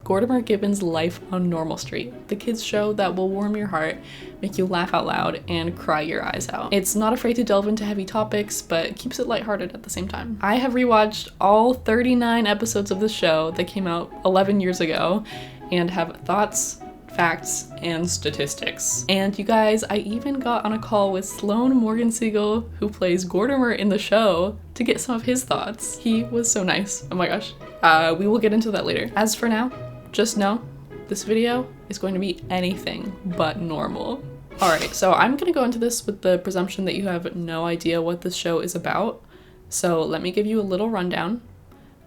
Gortimer Gibbon's Life on Normal Street, the kids show that will warm your heart, make you laugh out loud, and cry your eyes out. It's not afraid to delve into heavy topics, but keeps it lighthearted at the same time. I have rewatched all 39 episodes of the show that came out 11 years ago, and have thoughts, facts, and statistics. And you guys, I even got on a call with Sloane Morgan-Siegel, who plays Gortimer in the show, to get some of his thoughts. He was so nice. Oh my gosh. We will get into that later. As for now, just know this video is going to be anything but normal. Alright, so I'm gonna go into this with the presumption that you have no idea what this show is about. So let me give you a little rundown.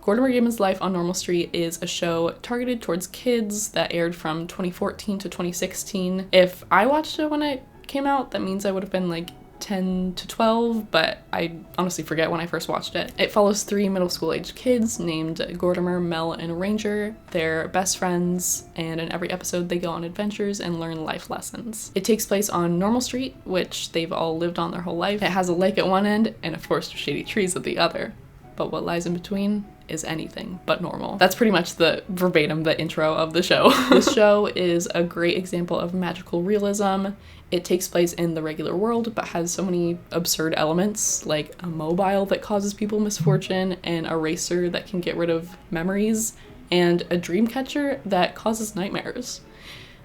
Gortimer Gibbon's Life on Normal Street is a show targeted towards kids that aired from 2014 to 2016. If I watched it when it came out, that means I would have been like 10 to 12, but I honestly forget when I first watched it. It follows 3 middle school age kids named Gortimer, Mel, and Ranger. They're best friends, and in every episode they go on adventures and learn life lessons. It takes place on Normal Street, which they've all lived on their whole life. It has a lake at one end and a forest of shady trees at the other. But what lies in between is anything but normal. That's pretty much the intro of the show. This show is a great example of magical realism. It takes place in the regular world, but has so many absurd elements, like a mobile that causes people misfortune, an eraser that can get rid of memories, and a dream catcher that causes nightmares.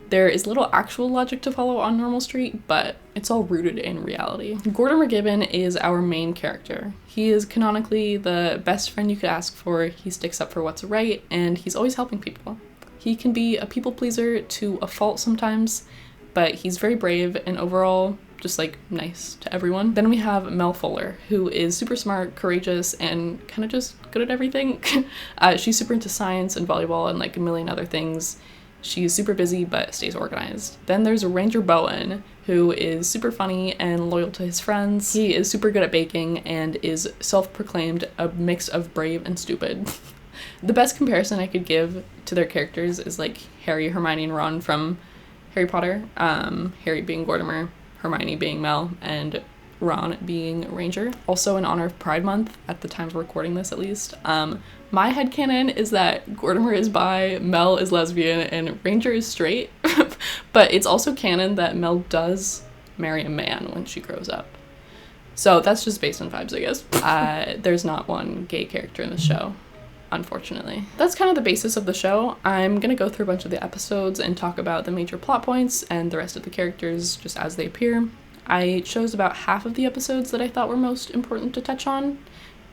There is little actual logic to follow on Normal Street, but it's all rooted in reality. Gortimer Gibbon is our main character. He is canonically the best friend you could ask for. He sticks up for what's right, and he's always helping people. He can be a people pleaser to a fault sometimes, but he's very brave and overall just like nice to everyone. Then we have Mel Fuller, who is super smart, courageous, and kind of just good at everything. She's super into science and volleyball and like a million other things. She's super busy but stays organized. Then there's Ranger Bowen, who is super funny and loyal to his friends. He is super good at baking and is self-proclaimed a mix of brave and stupid. The best comparison I could give to their characters is like Harry, Hermione, and Ron from Harry Potter. Harry being Gortimer, Hermione being Mel, and Ron being Ranger. Also in honor of Pride Month, at the time of recording this at least, my headcanon is that Gortimer is bi, Mel is lesbian, and Ranger is straight. But it's also canon that Mel does marry a man when she grows up. So that's just based on vibes, I guess. There's not one gay character in the show, unfortunately. That's kind of the basis of the show. I'm gonna go through a bunch of the episodes and talk about the major plot points and the rest of the characters just as they appear. I chose about half of the episodes that I thought were most important to touch on,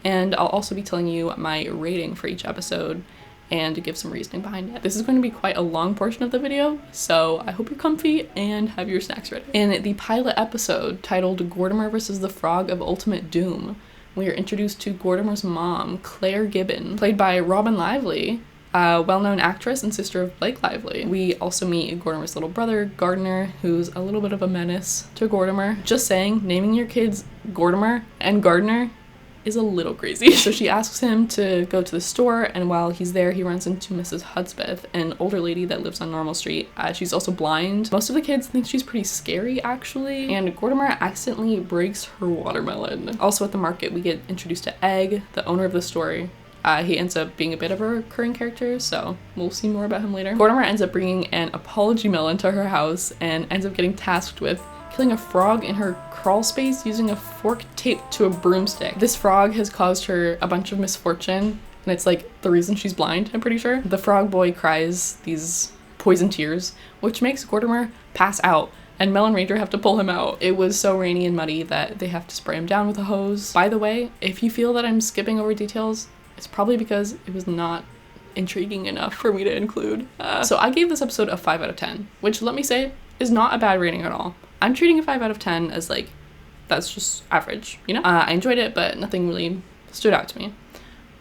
and I'll also be telling you my rating for each episode and give some reasoning behind it. This is going to be quite a long portion of the video, so I hope you're comfy and have your snacks ready. In the pilot episode titled Gortimer vs. the Frog of Ultimate Doom, we are introduced to Gortimer's mom, Claire Gibbon, played by Robin Lively, a well-known actress and sister of Blake Lively. We also meet Gortimer's little brother, Gardner, who's a little bit of a menace to Gortimer. Just saying, naming your kids Gortimer and Gardner is a little crazy. So she asks him to go to the store, and while he's there, he runs into Mrs. Hudspeth, an older lady that lives on Normal Street. She's also blind. Most of the kids think she's pretty scary, actually, and Gortimer accidentally breaks her watermelon. Also at the market, we get introduced to Egg, the owner of the store. He ends up being a bit of a recurring character, so we'll see more about him later. Gortimer ends up bringing an apology melon to her house and ends up getting tasked with killing a frog in her crawl space using a fork taped to a broomstick. This frog has caused her a bunch of misfortune, and it's like the reason she's blind, I'm pretty sure. The frog boy cries these poison tears, which makes Gortimer pass out, and Mel and Ranger have to pull him out. It was so rainy and muddy that they have to spray him down with a hose. By the way, if you feel that I'm skipping over details, it's probably because it was not intriguing enough for me to include. So I gave this episode a 5 out of 10, which, let me say, is not a bad rating at all. I'm treating a 5 out of 10 as like, that's just average, you know? I enjoyed it, but nothing really stood out to me.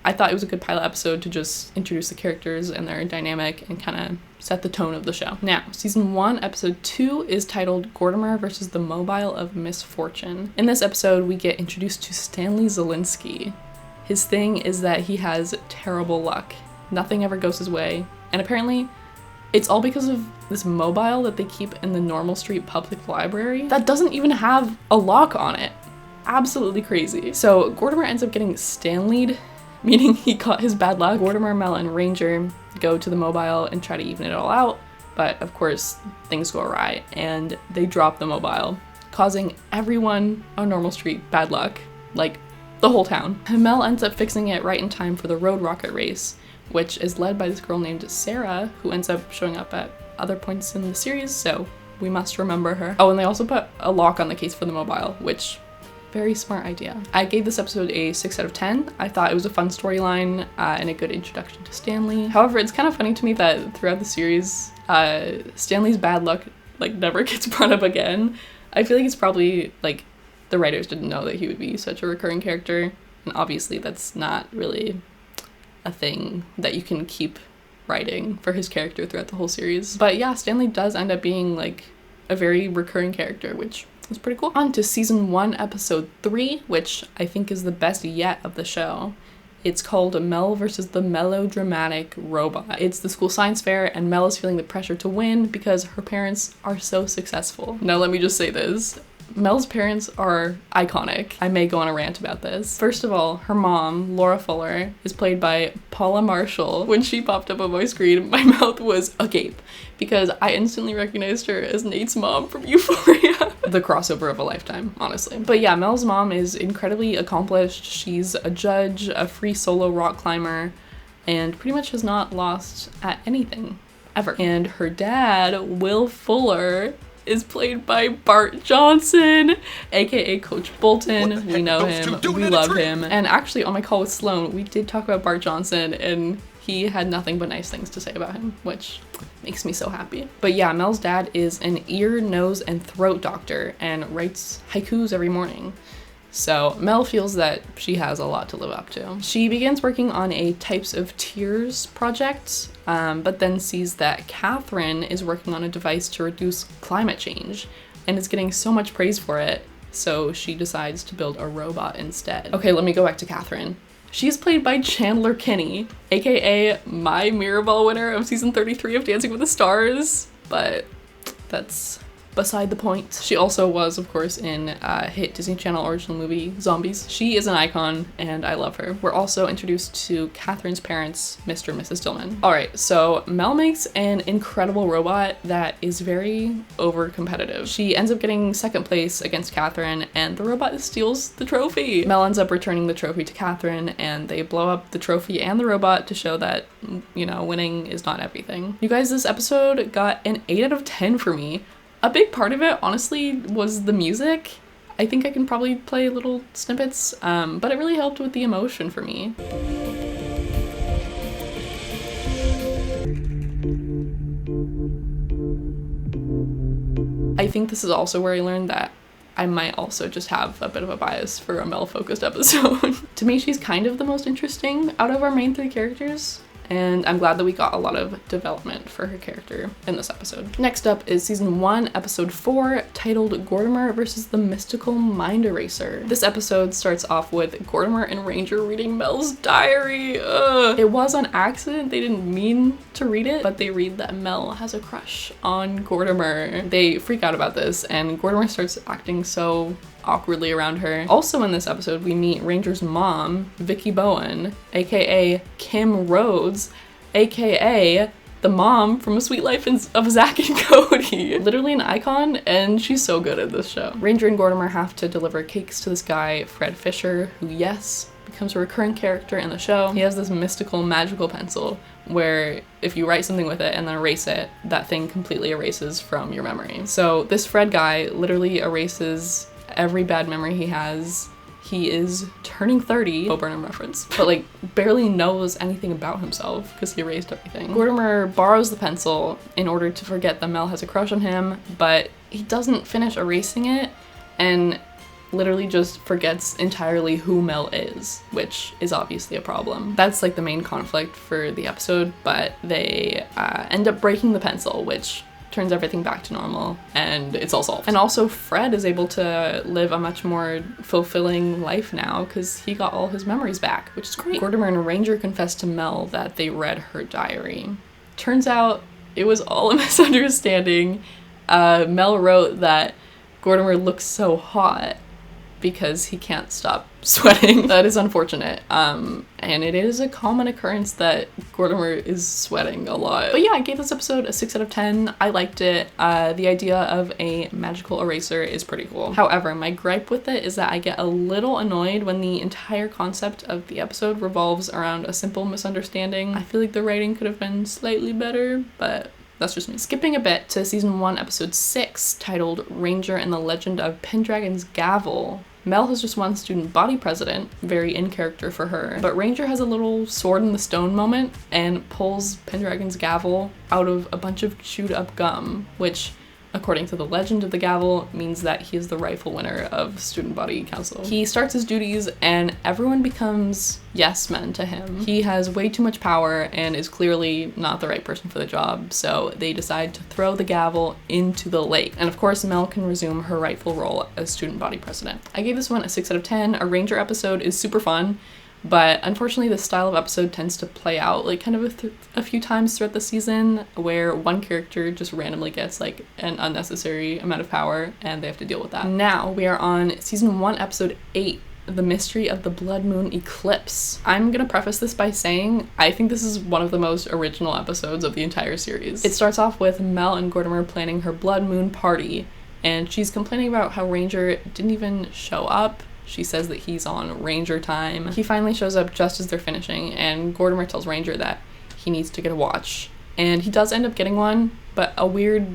I thought it was a good pilot episode to just introduce the characters and their dynamic and kind of set the tone of the show. Now, season 1, episode 2 is titled Gortimer vs. the Mobile of Misfortune. In this episode, we get introduced to Stanley Zielinski. His thing is that he has terrible luck. Nothing ever goes his way, and apparently it's all because of this mobile that they keep in the Normal Street Public Library that doesn't even have a lock on it. Absolutely crazy. So Gortimer ends up getting Stanley'd meaning he caught his bad luck. Gortimer, Mel, and Ranger go to the mobile and try to even it all out, but of course things go awry and they drop the mobile, causing everyone on Normal Street bad luck, like the whole town. Mel ends up fixing it right in time for the road rocket race, which is led by this girl named Sarah, who ends up showing up at other points in the series, so we must remember her. Oh, and they also put a lock on the case for the mobile, which, very smart idea. I gave this episode a 6 out of 10. I thought it was a fun storyline and a good introduction to Stanley. However, it's kind of funny to me that throughout the series, Stanley's bad luck like never gets brought up again. I feel like it's probably like the writers didn't know that he would be such a recurring character, and obviously that's not really a thing that you can keep writing for his character throughout the whole series. But yeah, Stanley does end up being like a very recurring character, which is pretty cool. On to season 1, episode 3, which I think is the best yet of the show. It's called Mel versus the Melodramatic Robot. It's the school science fair, and Mel is feeling the pressure to win because her parents are so successful. Now let me just say this. Mel's parents are iconic. I may go on a rant about this. First of all, her mom, Laura Fuller, is played by Paula Marshall. When she popped up on my screen, my mouth was agape because I instantly recognized her as Nate's mom from Euphoria. The crossover of a lifetime, honestly. But yeah, Mel's mom is incredibly accomplished. She's a judge, a free solo rock climber, and pretty much has not lost at anything, ever. And her dad, Will Fuller, is played by Bart Johnson, aka Coach Bolton. We know him, we love him. And actually on my call with Sloane, we did talk about Bart Johnson and he had nothing but nice things to say about him, which makes me so happy. But yeah, Mel's dad is an ear, nose, and throat doctor and writes haikus every morning. So Mel feels that she has a lot to live up to. She begins working on a Types of Tears project, but then sees that Catherine is working on a device to reduce climate change and is getting so much praise for it, so she decides to build a robot instead. Okay, let me go back to Catherine. She's played by Chandler Kinney, aka my Mirabelle winner of season 33 of Dancing with the Stars, but that's beside the point. She also was, of course, in hit Disney Channel original movie Zombies. She is an icon and I love her. We're also introduced to Catherine's parents, Mr. and Mrs. Dillman. Alright, so Mel makes an incredible robot that is very over competitive. She ends up getting second place against Catherine and the robot steals the trophy. Mel ends up returning the trophy to Catherine and they blow up the trophy and the robot to show that, you know, winning is not everything. You guys, this episode got an 8 out of 10 for me. A big part of it, honestly, was the music. I think I can probably play little snippets, but it really helped with the emotion for me. I think this is also where I learned that I might also just have a bit of a bias for a Mel-focused episode. To me, she's kind of the most interesting out of our main 3 characters. And I'm glad that we got a lot of development for her character in this episode. Next up is season 1, episode 4, titled Gortimer versus the Mystical Mind Eraser. This episode starts off with Gortimer and Ranger reading Mel's diary. Ugh. It was on accident, they didn't mean to read it, but they read that Mel has a crush on Gortimer. They freak out about this, and Gortimer starts acting so awkwardly around her. Also in this episode, we meet Ranger's mom, Vicky Bowen, aka Kim Rhodes, aka the mom from A Sweet Life of Zack and Cody. Literally an icon, and she's so good at this show. Ranger and Gortimer have to deliver cakes to this guy, Fred Fisher, who, yes, becomes a recurring character in the show. He has this mystical, magical pencil where if you write something with it and then erase it, that thing completely erases from your memory. So this Fred guy literally erases every bad memory he has. He is turning 30, Bo Burnham reference, but like barely knows anything about himself because he erased everything. Gortimer borrows the pencil in order to forget that Mel has a crush on him, but he doesn't finish erasing it and literally just forgets entirely who Mel is, which is obviously a problem. That's like the main conflict for the episode, but they end up breaking the pencil, which turns everything back to normal, and it's all solved. And also Fred is able to live a much more fulfilling life now because he got all his memories back, which is great. Gortimer and Ranger confess to Mel that they read her diary. Turns out it was all a misunderstanding. Mel wrote that Gortimer looks so hot because he can't stop sweating. That is unfortunate. And it is a common occurrence that Gortimer is sweating a lot. But yeah, I gave this episode a 6 out of 10. I liked it. The idea of a magical eraser is pretty cool. However, my gripe with it is that I get a little annoyed when the entire concept of the episode revolves around a simple misunderstanding. I feel like the writing could have been slightly better, but that's just me. Skipping a bit to season 1, episode 6, titled Ranger and the Legend of Pendragon's Gavel. Mel has just won student body president, very in character for her, but Ranger has a little sword in the stone moment and pulls Pendragon's gavel out of a bunch of chewed up gum, which, according to the legend of the gavel, means that he is the rightful winner of student body council. He starts his duties and everyone becomes yes men to him. He has way too much power and is clearly not the right person for the job, so they decide to throw the gavel into the lake. And of course, Mel can resume her rightful role as student body president. I gave this one a 6 out of 10. A Ranger episode is super fun, but unfortunately this style of episode tends to play out like kind of a few times throughout the season, where one character just randomly gets like an unnecessary amount of power and they have to deal with that. Now we are on season 1, episode 8, The Mystery of the Blood Moon Eclipse. I'm gonna preface this by saying I think this is one of the most original episodes of the entire series. It starts off with Mel and Gortimer planning her blood moon party, and she's complaining about how Ranger didn't even show up. She says that he's on Ranger time. He finally shows up just as they're finishing, and Gortimer tells Ranger that he needs to get a watch. And he does end up getting one, but a weird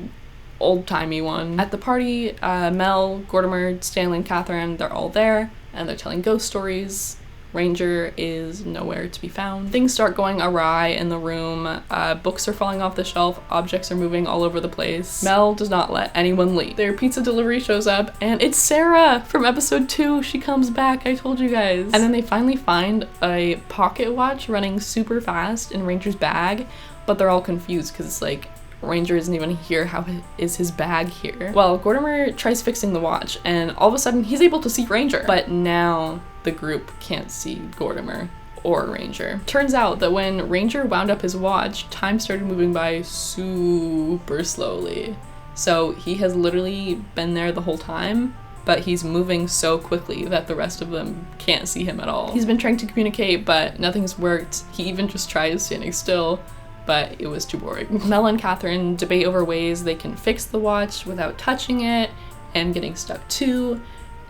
old-timey one. At the party, Mel, Gortimer, Stanley, and Catherine, they're all there, and they're telling ghost stories. Ranger is nowhere to be found. Things start going awry in the room. Books are falling off the shelf. Objects are moving all over the place. Mel does not let anyone leave. Their pizza delivery shows up, and it's Sarah from episode 2. She comes back, I told you guys. And then they finally find a pocket watch running super fast in Ranger's bag, but they're all confused because it's like, Ranger isn't even here. How is his bag here? Well, Gortimer tries fixing the watch, and all of a sudden he's able to see Ranger. But now the group can't see Gortimer or Ranger. Turns out that when Ranger wound up his watch, time started moving by super slowly. So he has literally been there the whole time, but he's moving so quickly that the rest of them can't see him at all. He's been trying to communicate, but nothing's worked. He even just tries standing still, but it was too boring. Mel and Catherine debate over ways they can fix the watch without touching it and getting stuck too,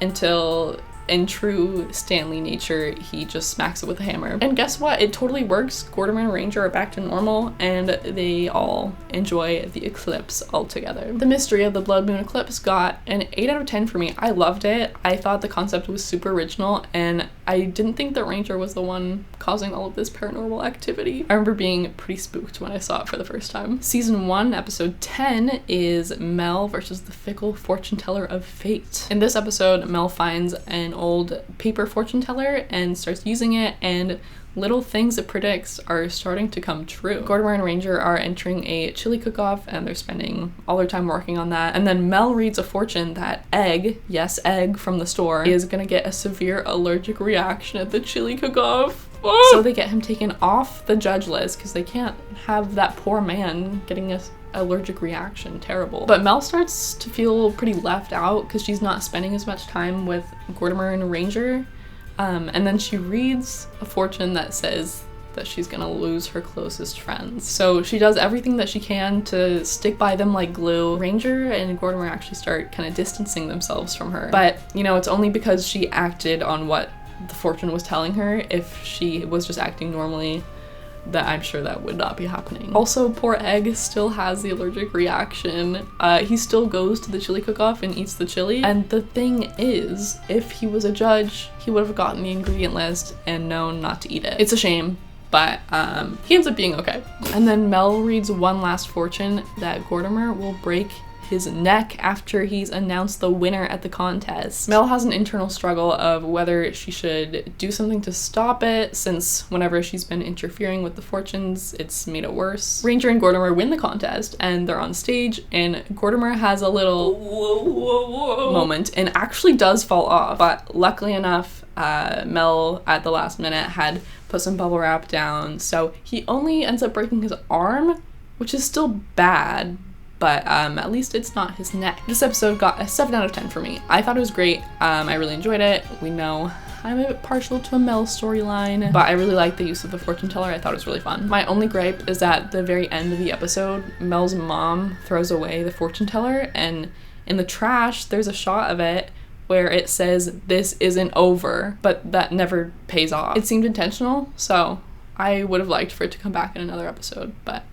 until, in true Stanley nature, he just smacks it with a hammer. And guess what? It totally works. Gortimer and Ranger are back to normal, and they all enjoy the eclipse all together. The Mystery of the Blood Moon Eclipse got an 8 out of 10 for me. I loved it. I thought the concept was super original, and I didn't think that Ranger was the one causing all of this paranormal activity. I remember being pretty spooked when I saw it for the first time. Season 1, episode 10 is Mel versus the Fickle Fortune Teller of Fate. In this episode, Mel finds an old paper fortune teller and starts using it, and little things it predicts are starting to come true. Gortimer and Ranger are entering a chili cook-off, and they're spending all their time working on that. And then Mel reads a fortune that Egg, yes, Egg from the store, is gonna get a severe allergic reaction at the chili cook-off. So they get him taken off the judge list because they can't have that poor man getting a allergic reaction. Terrible. But Mel starts to feel pretty left out because she's not spending as much time with Gortimer and Ranger. And then she reads a fortune that says that she's gonna lose her closest friends. So she does everything that she can to stick by them like glue. Ranger and Gortimer actually start kind of distancing themselves from her. But, you know, it's only because she acted on what the fortune was telling her. If she was just acting normally, that I'm sure that would not be happening. Also, poor Egg still has the allergic reaction. He still goes to the chili cook-off and eats the chili. And the thing is, if he was a judge, he would have gotten the ingredient list and known not to eat it. It's a shame, but he ends up being okay. And then Mel reads one last fortune that Gortimer will break his neck after he's announced the winner at the contest. Mel has an internal struggle of whether she should do something to stop it, since whenever she's been interfering with the fortunes, it's made it worse. Ranger and Gortimer win the contest, and they're on stage, and Gortimer has a little moment and actually does fall off. But luckily enough, Mel at the last minute had put some bubble wrap down, so he only ends up breaking his arm, which is still bad, but at least it's not his neck. This episode got a 7 out of 10 for me. I thought it was great. I really enjoyed it. We know I'm a bit partial to a Mel storyline, but I really liked the use of the fortune teller. I thought it was really fun. My only gripe is that the very end of the episode, Mel's mom throws away the fortune teller, and in the trash, there's a shot of it where it says, "This isn't over," but that never pays off. It seemed intentional, so I would have liked for it to come back in another episode, but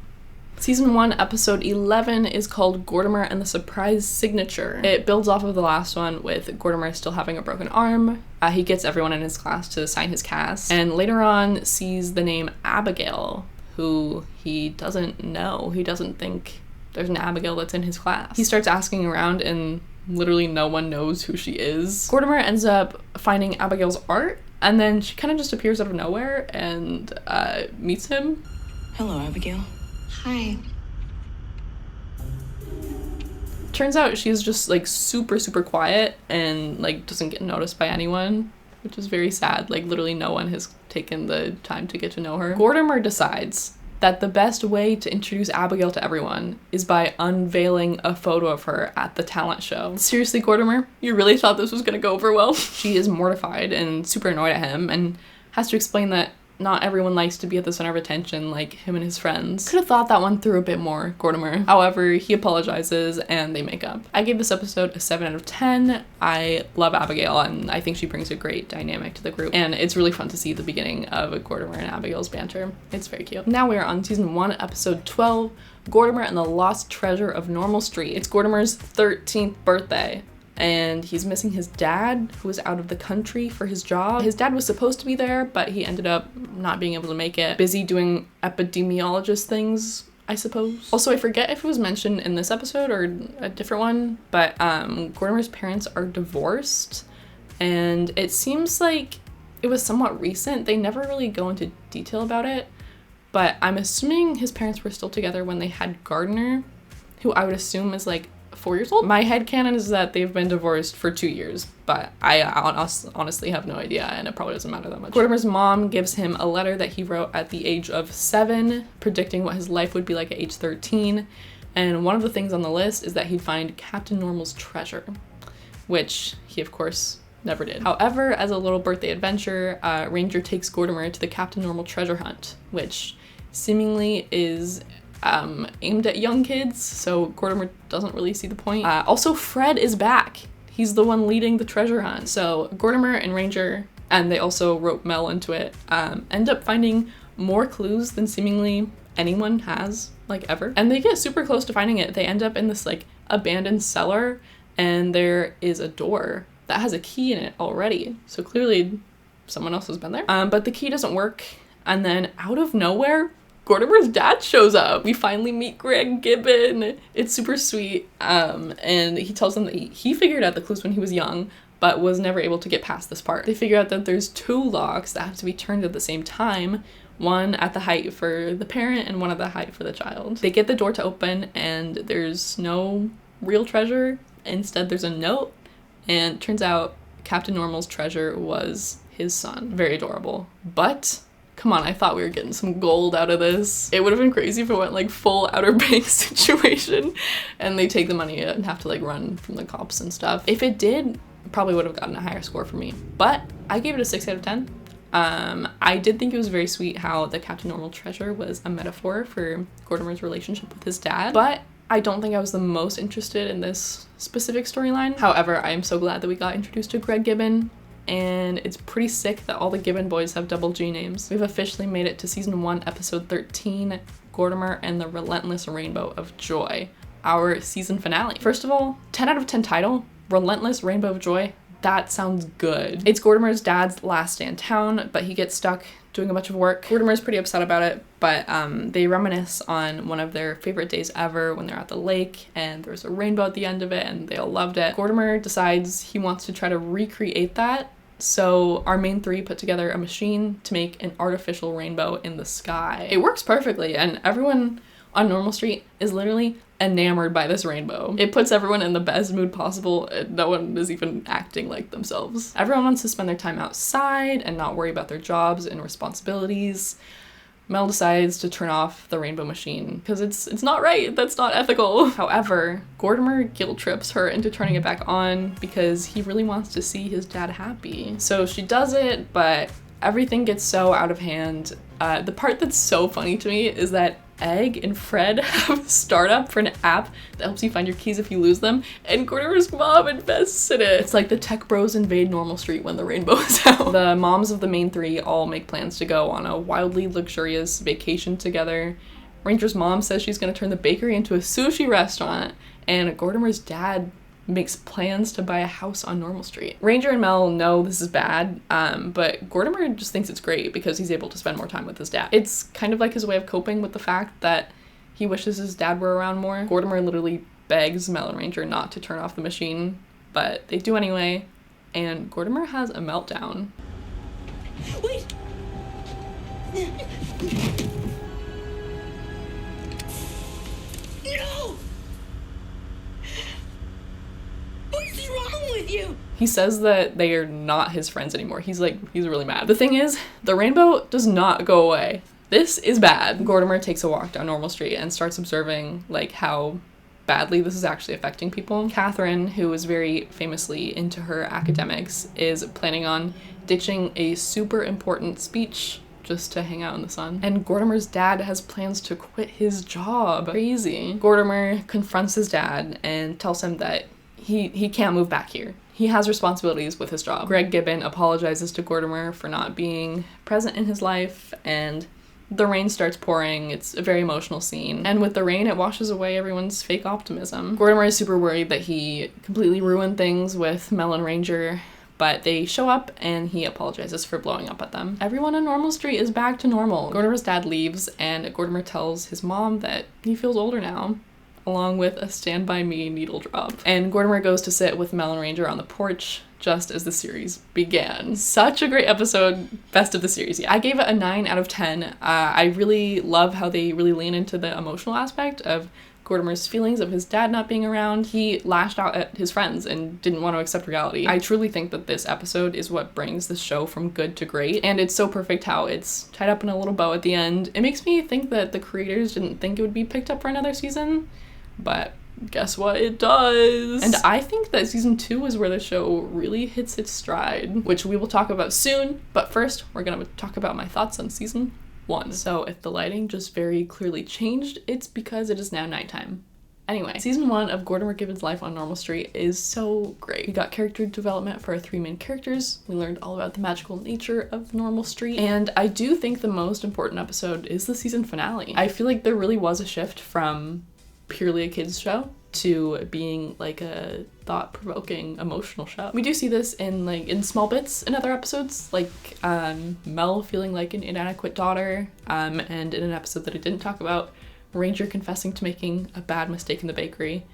Season 1, Episode 11 is called Gortimer and the Surprise Signature. It builds off of the last one with Gortimer still having a broken arm. He gets everyone in his class to sign his cast, and later on sees the name Abigail, who he doesn't know. He doesn't think there's an Abigail that's in his class. He starts asking around, and literally no one knows who she is. Gortimer ends up finding Abigail's art, and then she kind of just appears out of nowhere and meets him. Hello, Abigail. Hi. Turns out she's just like super quiet and like doesn't get noticed by anyone, which is very sad. Like literally no one has taken the time to get to know her. Gortimer decides that the best way to introduce Abigail to everyone is by unveiling a photo of her at the talent show. Seriously, Gortimer? You really thought this was gonna go over well? She is mortified and super annoyed at him and has to explain that not everyone likes to be at the center of attention like him and his friends. Could have thought that one through a bit more, Gortimer. However, he apologizes and they make up. I gave this episode a 7 out of 10. I love Abigail and I think she brings a great dynamic to the group. And it's really fun to see the beginning of Gortimer and Abigail's banter. It's very cute. Now we are on Season 1, Episode 12, Gortimer and the Lost Treasure of Normal Street. It's Gortimer's 13th birthday, and he's missing his dad, who was out of the country for his job. His dad was supposed to be there, but he ended up not being able to make it. Busy doing epidemiologist things, I suppose. Also, I forget if it was mentioned in this episode or a different one, but Gortimer's parents are divorced, and it seems like it was somewhat recent. They never really go into detail about it, but I'm assuming his parents were still together when they had Gardner, who I would assume is like 4 years old. My headcanon is that they've been divorced for 2 years, but I honestly have no idea, and it probably doesn't matter that much. Gortimer's mom gives him a letter that he wrote at the age of 7, predicting what his life would be like at age 13, and one of the things on the list is that he'd find Captain Normal's treasure, which he of course never did. However, as a little birthday adventure, Ranger takes Gortimer to the Captain Normal treasure hunt, which seemingly is aimed at young kids, so Gortimer doesn't really see the point. Also, Fred is back. He's the one leading the treasure hunt. So Gortimer and Ranger, and they also wrote Mel into it, end up finding more clues than seemingly anyone has, like, ever. And they get super close to finding it. They end up in this, like, abandoned cellar, and there is a door that has a key in it already. So clearly someone else has been there. But the key doesn't work, and then out of nowhere, Gortimer's dad shows up. We finally meet Greg Gibbon. It's super sweet. And he tells them that he figured out the clues when he was young, but was never able to get past this part. They figure out that there's 2 locks that have to be turned at the same time, one at the height for the parent and one at the height for the child. They get the door to open and there's no real treasure. Instead, there's a note, and it turns out Captain Normal's treasure was his son. Very adorable. But come on, I thought we were getting some gold out of this. It would have been crazy if it went like full Outer Banks situation and they take the money and have to like run from the cops and stuff. If it did, probably would have gotten a higher score for me. But I gave it a 6 out of 10. I did think it was very sweet how the Captain Normal treasure was a metaphor for Gortimer's relationship with his dad. But I don't think I was the most interested in this specific storyline. However, I am so glad that we got introduced to Greg Gibbon, and it's pretty sick that all the Gibbon boys have double G names. We've officially made it to Season 1, Episode 13, Gortimer and the Relentless Rainbow of Joy, our season finale. First of all, 10 out of 10 title, Relentless Rainbow of Joy. That sounds good. It's Gortimer's dad's last day in town, but he gets stuck doing a bunch of work. Gortimer's pretty upset about it, but they reminisce on one of their favorite days ever when they're at the lake and there's a rainbow at the end of it and they all loved it. Gortimer decides he wants to try to recreate that. So our main 3 put together a machine to make an artificial rainbow in the sky. It works perfectly, and everyone on Normal Street is literally enamored by this rainbow. It puts everyone in the best mood possible, and no one is even acting like themselves. Everyone wants to spend their time outside and not worry about their jobs and responsibilities. Mel decides to turn off the rainbow machine because it's not right. That's not ethical. However, Gortimer guilt trips her into turning it back on because he really wants to see his dad happy. So she does it, but everything gets so out of hand. The part that's so funny to me is that Egg and Fred have a startup for an app that helps you find your keys if you lose them, and Gortimer's mom invests in it. It's like the tech bros invade Normal Street when the rainbow is out. The moms of the main three all make plans to go on a wildly luxurious vacation together. Ranger's mom says she's going to turn the bakery into a sushi restaurant, and Gortimer's dad makes plans to buy a house on Normal Street. Ranger and Mel know this is bad, but Gortimer just thinks it's great because he's able to spend more time with his dad. It's kind of like his way of coping with the fact that he wishes his dad were around more. Gortimer literally begs Mel and Ranger not to turn off the machine, but they do anyway, and Gortimer has a meltdown. Wait! No! What is wrong with you? He says that they are not his friends anymore. He's really mad. The thing is, the rainbow does not go away. This is bad. Gortimer takes a walk down Normal Street and starts observing how badly this is actually affecting people. Catherine, who is very famously into her academics, is planning on ditching a super important speech just to hang out in the sun. And Gortimer's dad has plans to quit his job. Crazy. Gortimer confronts his dad and tells him that he can't move back here. He has responsibilities with his job. Greg Gibbon apologizes to Gortimer for not being present in his life, and the rain starts pouring. It's a very emotional scene. And with the rain, it washes away everyone's fake optimism. Gortimer is super worried that he completely ruined things with Mel and Ranger, but they show up and he apologizes for blowing up at them. Everyone on Normal Street is back to normal. Gortimer's dad leaves, and Gortimer tells his mom that he feels older now, along with a Stand By Me needle drop. And Gortimer goes to sit with Mel and Ranger on the porch just as the series began. Such a great episode, best of the series. Yeah, I gave it a 9 out of 10. I really love how they really lean into the emotional aspect of Gortimer's feelings of his dad not being around. He lashed out at his friends and didn't want to accept reality. I truly think that this episode is what brings the show from good to great, and it's so perfect how it's tied up in a little bow at the end. It makes me think that the creators didn't think it would be picked up for another season, but guess what? It does. And I think that season 2 is where the show really hits its stride, which we will talk about soon. But first, we're gonna talk about my thoughts on season 1. So if the lighting just very clearly changed, it's because it is now nighttime. Anyway, season 1 of Gortimer Gibbon's life on Normal Street is so great. We got character development for our 3 main characters. We learned all about the magical nature of Normal Street. And I do think the most important episode is the season finale. I feel like there really was a shift from purely a kids show to being like a thought-provoking emotional show. We do see this in small bits in other episodes, like Mel feeling like an inadequate daughter, and in an episode that I didn't talk about, Ranger confessing to making a bad mistake in the bakery.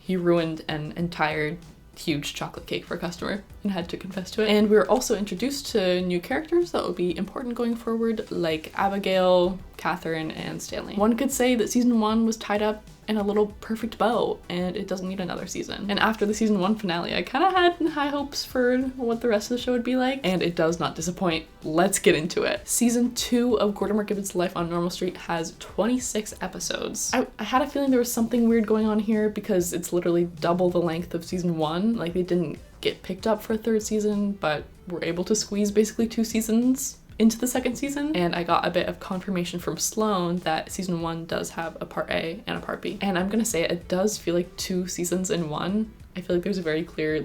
He ruined an entire huge chocolate cake for a customer and had to confess to it. And we were also introduced to new characters that will be important going forward, like Abigail, Catherine, and Stanley. One could say that season 1 was tied up in a little perfect bow, and it doesn't need another season. And after the season 1 finale, I kind of had high hopes for what the rest of the show would be like, and it does not disappoint. Let's get into it. Season 2 of Gortimer Gibbon's life on Normal Street has 26 episodes. I had a feeling there was something weird going on here because it's literally double the length of season 1. Like, they didn't get picked up for a 3rd season, but were able to squeeze basically 2 seasons into the 2nd season, and I got a bit of confirmation from Sloane that season 1 does have a part A and a part B. And I'm gonna say it does feel like 2 seasons in one. I feel like there's a very clear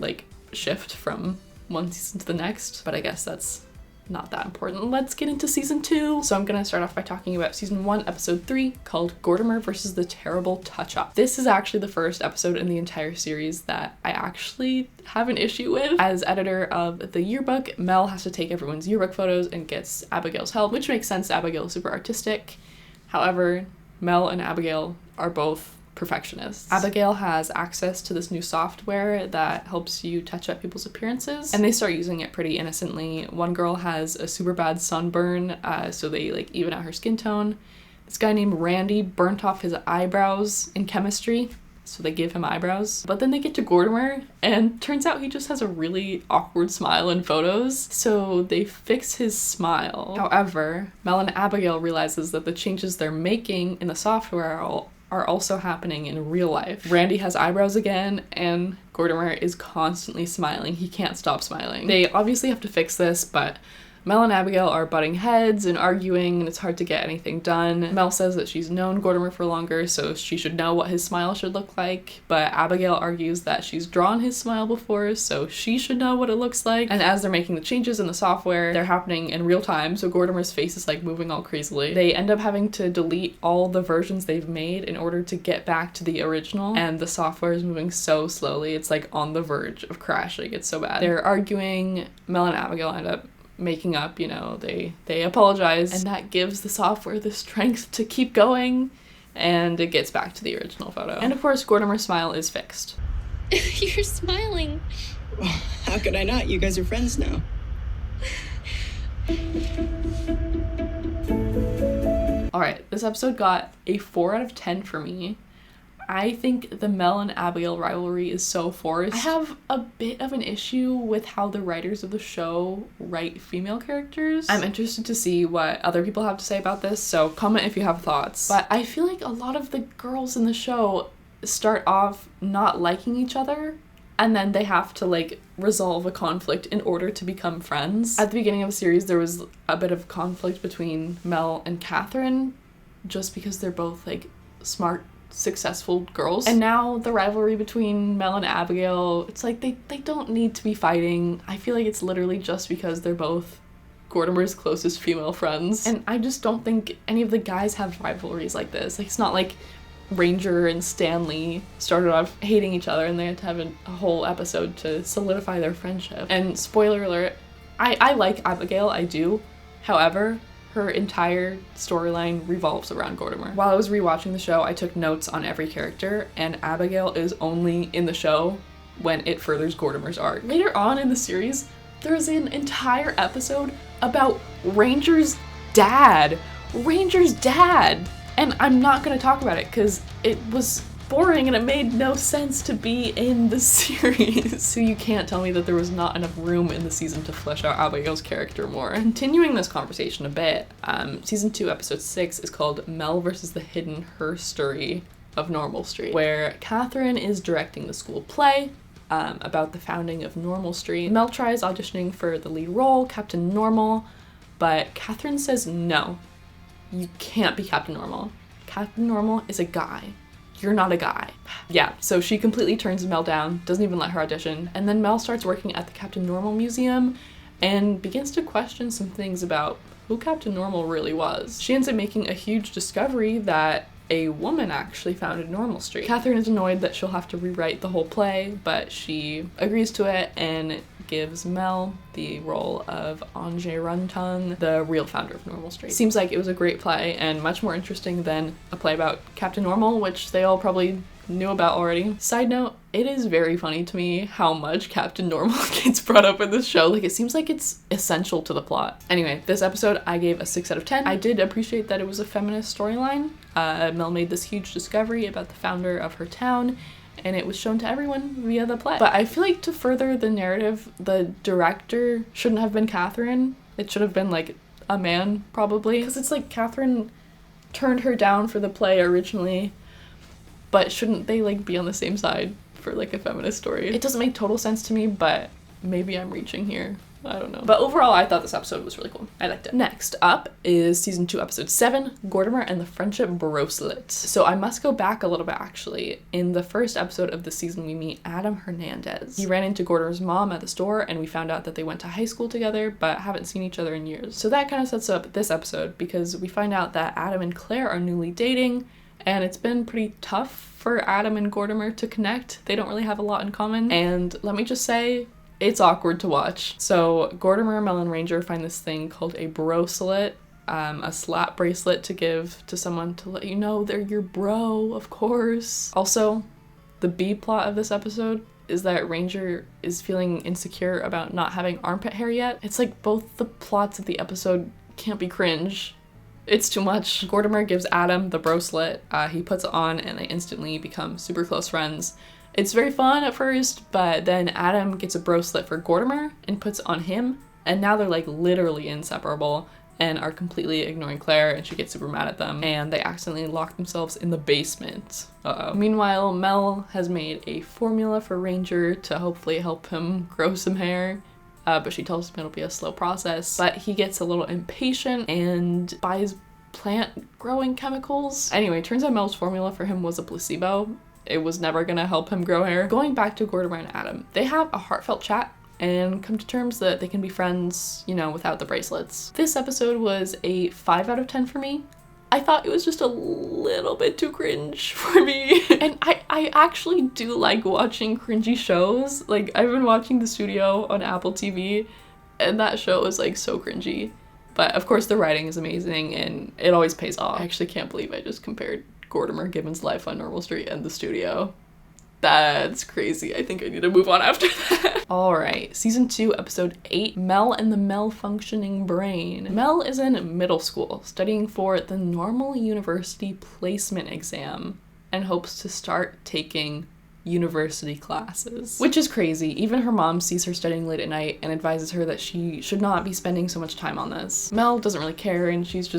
shift from one season to the next, but I guess that's not that important. Let's get into season 2. So I'm gonna start off by talking about season 1, episode 3, called Gortimer versus the Terrible Touch-Up. This is actually the first episode in the entire series that I actually have an issue with. As editor of the yearbook, Mel has to take everyone's yearbook photos and gets Abigail's help, which makes sense. Abigail is super artistic. However, Mel and Abigail are both perfectionists. Abigail has access to this new software that helps you touch up people's appearances, and they start using it pretty innocently. One girl has a super bad sunburn, so they even out her skin tone. This guy named Randy burnt off his eyebrows in chemistry, so they give him eyebrows. But then they get to Gortimer, and turns out he just has a really awkward smile in photos, so they fix his smile. However, Mel and Abigail realizes that the changes they're making in the software are also happening in real life. Randy has eyebrows again, and Gortimer is constantly smiling. He can't stop smiling. They obviously have to fix this, but Mel and Abigail are butting heads and arguing, and it's hard to get anything done. Mel says that she's known Gortimer for longer, so she should know what his smile should look like, but Abigail argues that she's drawn his smile before, so she should know what it looks like. And as they're making the changes in the software, they're happening in real time, so Gortimer's face is like moving all crazily. They end up having to delete all the versions they've made in order to get back to the original, and the software is moving so slowly, it's like on the verge of crashing. It's so bad. They're arguing. Mel and Abigail end up making up, they apologize, and that gives the software the strength to keep going, and it gets back to the original photo. And of course, Gortimer's smile is fixed. You're smiling. Well, how could I not? You guys are friends now. Alright, this episode got a 4 out of 10 for me. I think the Mel and Abigail rivalry is so forced. I have a bit of an issue with how the writers of the show write female characters. I'm interested to see what other people have to say about this, so comment if you have thoughts. But I feel like a lot of the girls in the show start off not liking each other, and then they have to resolve a conflict in order to become friends. At the beginning of the series, there was a bit of conflict between Mel and Catherine, just because they're both smart, successful girls. And now the rivalry between Mel and Abigail, it's like they don't need to be fighting. I feel like it's literally just because they're both Gortimer's closest female friends. And I just don't think any of the guys have rivalries like this. It's not like Ranger and Stanley started off hating each other and they had to have a whole episode to solidify their friendship. And spoiler alert, I like Abigail, I do. However, her entire storyline revolves around Gortimer. While I was rewatching the show, I took notes on every character, and Abigail is only in the show when it furthers Gortimer's arc. Later on in the series, there's an entire episode about Ranger's dad. Ranger's dad! And I'm not gonna talk about it because it was boring and it made no sense to be in the series. So you can't tell me that there was not enough room in the season to flesh out Abigail's character more. Continuing this conversation a bit, season 2 episode 6 is called Mel versus the Hidden Herstory of Normal Street, where Catherine is directing the school play about the founding of Normal Street. Mel tries auditioning for the lead role, Captain Normal, but Catherine says no, you can't be Captain Normal. Captain Normal is a guy. You're not a guy. Yeah, so she completely turns Mel down, doesn't even let her audition, and then Mel starts working at the Captain Normal Museum and begins to question some things about who Captain Normal really was. She ends up making a huge discovery that a woman actually founded Normal Street. Catherine is annoyed that she'll have to rewrite the whole play, but she agrees to it and gives Mel the role of Ange Runtung, the real founder of Normal Street. Seems like it was a great play and much more interesting than a play about Captain Normal, which they all probably knew about already. Side note, it is very funny to me how much Captain Normal gets brought up in this show. It seems like it's essential to the plot. Anyway, this episode I gave a 6 out of 10. I did appreciate that it was a feminist storyline. Mel made this huge discovery about the founder of her town, and it was shown to everyone via the play. But I feel like to further the narrative, the director shouldn't have been Catherine. It should have been a man, probably. Because it's Catherine turned her down for the play originally, but shouldn't they be on the same side for a feminist story? It doesn't make total sense to me, but maybe I'm reaching here. I don't know. But overall, I thought this episode was really cool. I liked it. Next up is season 2, episode 7, Gortimer and the Friendship Bracelet. So I must go back a little bit, actually. In the first episode of the season, we meet Adam Hernandez. He ran into Gortimer's mom at the store, and we found out that they went to high school together, but haven't seen each other in years. So that kind of sets up this episode, because we find out that Adam and Claire are newly dating, and it's been pretty tough for Adam and Gortimer to connect. They don't really have a lot in common, and let me just say, it's awkward to watch. So Gortimer, Mel, and Ranger find this thing called a bracelet, a slap bracelet to give to someone to let you know they're your bro, of course. Also, the B plot of this episode is that Ranger is feeling insecure about not having armpit hair yet. It's both the plots of the episode can't be cringe. It's too much. Gortimer gives Adam the bracelet. He puts it on and they instantly become super close friends. It's very fun at first, but then Adam gets a bracelet for Gortimer and puts it on him, and now they're like literally inseparable and are completely ignoring Claire, and she gets super mad at them, and they accidentally lock themselves in the basement. Uh-oh. Meanwhile, Mel has made a formula for Ranger to hopefully help him grow some hair. But she tells him it'll be a slow process. But he gets a little impatient and buys plant growing chemicals. Anyway, turns out Mel's formula for him was a placebo. It was never gonna help him grow hair. Going back to Gortimer and Adam, they have a heartfelt chat and come to terms that they can be friends, you know, without the bracelets. This episode was a 5 out of 10 for me. I thought it was just a little bit too cringe for me. And I actually do like watching cringy shows. Like, I've been watching The Studio on Apple TV, and that show is like so cringy. But of course the writing is amazing and it always pays off. I actually can't believe I just compared Gortimer Gibbon's life on Normal Street and The Studio. That's crazy. I think I need to move on after that. Alright, season 2, episode 8, Mel and the Malfunctioning Brain. Mel is in middle school, studying for the Normal University Placement Exam, and hopes to start taking university classes. Which is crazy. Even her mom sees her studying late at night and advises her that she should not be spending so much time on this. Mel doesn't really care, and she's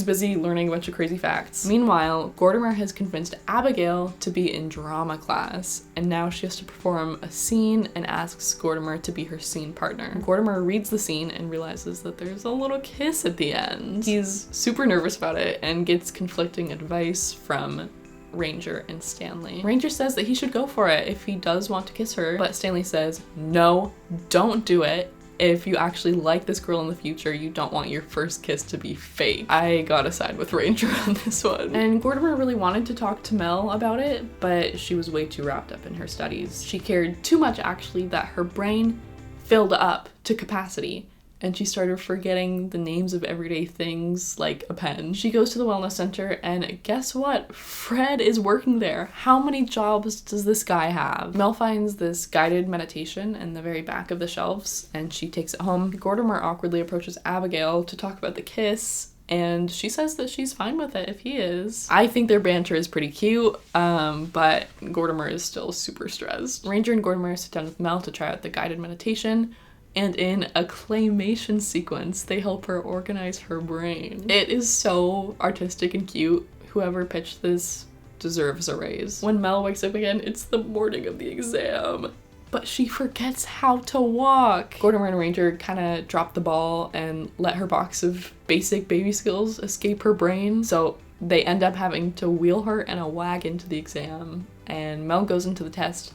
busy learning a bunch of crazy facts. Meanwhile, Gortimer has convinced Abigail to be in drama class, and now she has to perform a scene and asks Gortimer to be her scene partner. Gortimer reads the scene and realizes that there's a little kiss at the end. He's super nervous about it and gets conflicting advice from Ranger and Stanley. Ranger says that he should go for it if he does want to kiss her, but Stanley says, no, don't do it. If you actually like this girl in the future, you don't want your first kiss to be fake. I gotta side with Ranger on this one. And Gortimer really wanted to talk to Mel about it, but she was way too wrapped up in her studies. She cared too much, actually, that her brain filled up to capacity, and she started forgetting the names of everyday things like a pen. She goes to the wellness center, and guess what? Fred is working there. How many jobs does this guy have? Mel finds this guided meditation in the very back of the shelves, and she takes it home. Gortimer awkwardly approaches Abigail to talk about the kiss, and she says that she's fine with it if he is. I think their banter is pretty cute, but Gortimer is still super stressed. Ranger and Gortimer sit down with Mel to try out the guided meditation, and in a claymation sequence, they help her organize her brain. It is so artistic and cute. Whoever pitched this deserves a raise. When Mel wakes up again, it's the morning of the exam, but she forgets how to walk. Gortimer and Ranger kind of drop the ball and let her box of basic baby skills escape her brain, so they end up having to wheel her in a wagon to the exam, and Mel goes into the test,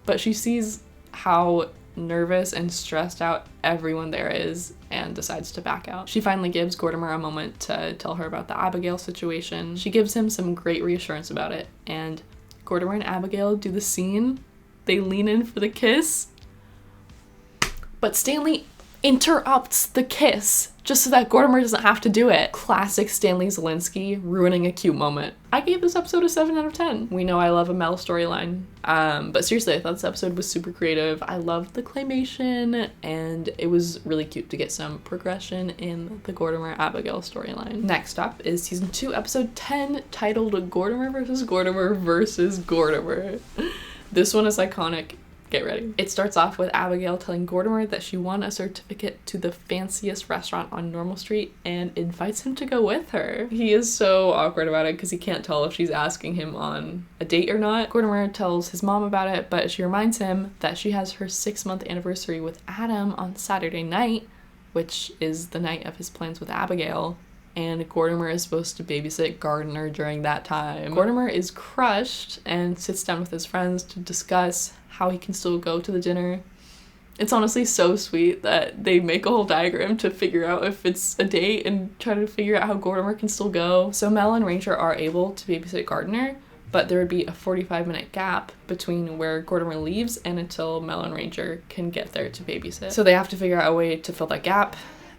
but she sees how nervous and stressed out everyone there is and decides to back out. She finally gives Gortimer a moment to tell her about the Abigail situation. She gives him some great reassurance about it, and Gortimer and Abigail do the scene. They lean in for the kiss, but Stanley interrupts the kiss just so that Gortimer doesn't have to do it. Classic Stanley Zielinski ruining a cute moment. I gave this episode a 7 out of 10. We know I love a Mel storyline, but seriously, I thought this episode was super creative. I loved the claymation, and it was really cute to get some progression in the Gortimer-Abigail storyline. Next up is season 2, episode 10, titled Gortimer vs. Gortimer vs. Gortimer. This one is iconic. Get ready. It starts off with Abigail telling Gortimer that she won a certificate to the fanciest restaurant on Normal Street and invites him to go with her. He is so awkward about it because he can't tell if she's asking him on a date or not. Gortimer tells his mom about it, but she reminds him that she has her 6-month anniversary with Adam on Saturday night, which is the night of his plans with Abigail, and Gortimer is supposed to babysit Gardner during that time. Gortimer is crushed and sits down with his friends to discuss how he can still go to the dinner. It's honestly so sweet that they make a whole diagram to figure out if it's a date and try to figure out how Gortimer can still go. So Mel and Ranger are able to babysit Gardner, but there would be a 45-minute gap between where Gortimer leaves and until Mel and Ranger can get there to babysit. So they have to figure out a way to fill that gap.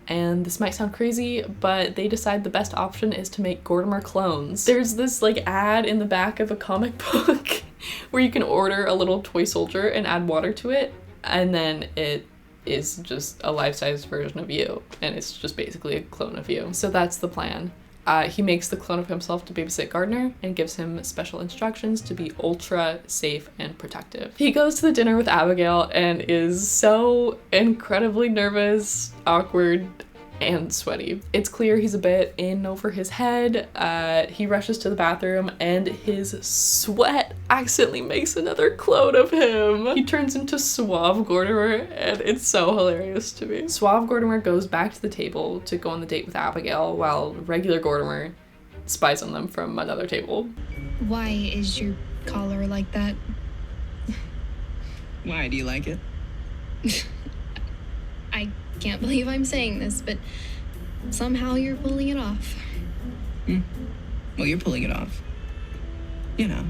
And this might sound crazy, but they decide the best option is to make Gortimer clones. There's this ad in the back of a comic book where you can order a little toy soldier and add water to it, and then it is just a life-size version of you, and it's just basically a clone of you. So that's the plan. He makes the clone of himself to babysit Gardner and gives him special instructions to be ultra safe and protective. He goes to the dinner with Abigail and is so incredibly nervous, awkward, and sweaty. It's clear he's a bit in over his head. He rushes to the bathroom and his sweat accidentally makes another clone of him. He turns into Suave Gortimer and it's so hilarious to me. Suave Gortimer goes back to the table to go on the date with Abigail while regular Gortimer spies on them from another table. Why is your collar like that? Why, do you like it? I can't believe I'm saying this, but somehow you're pulling it off. Well, you're pulling it off. You know,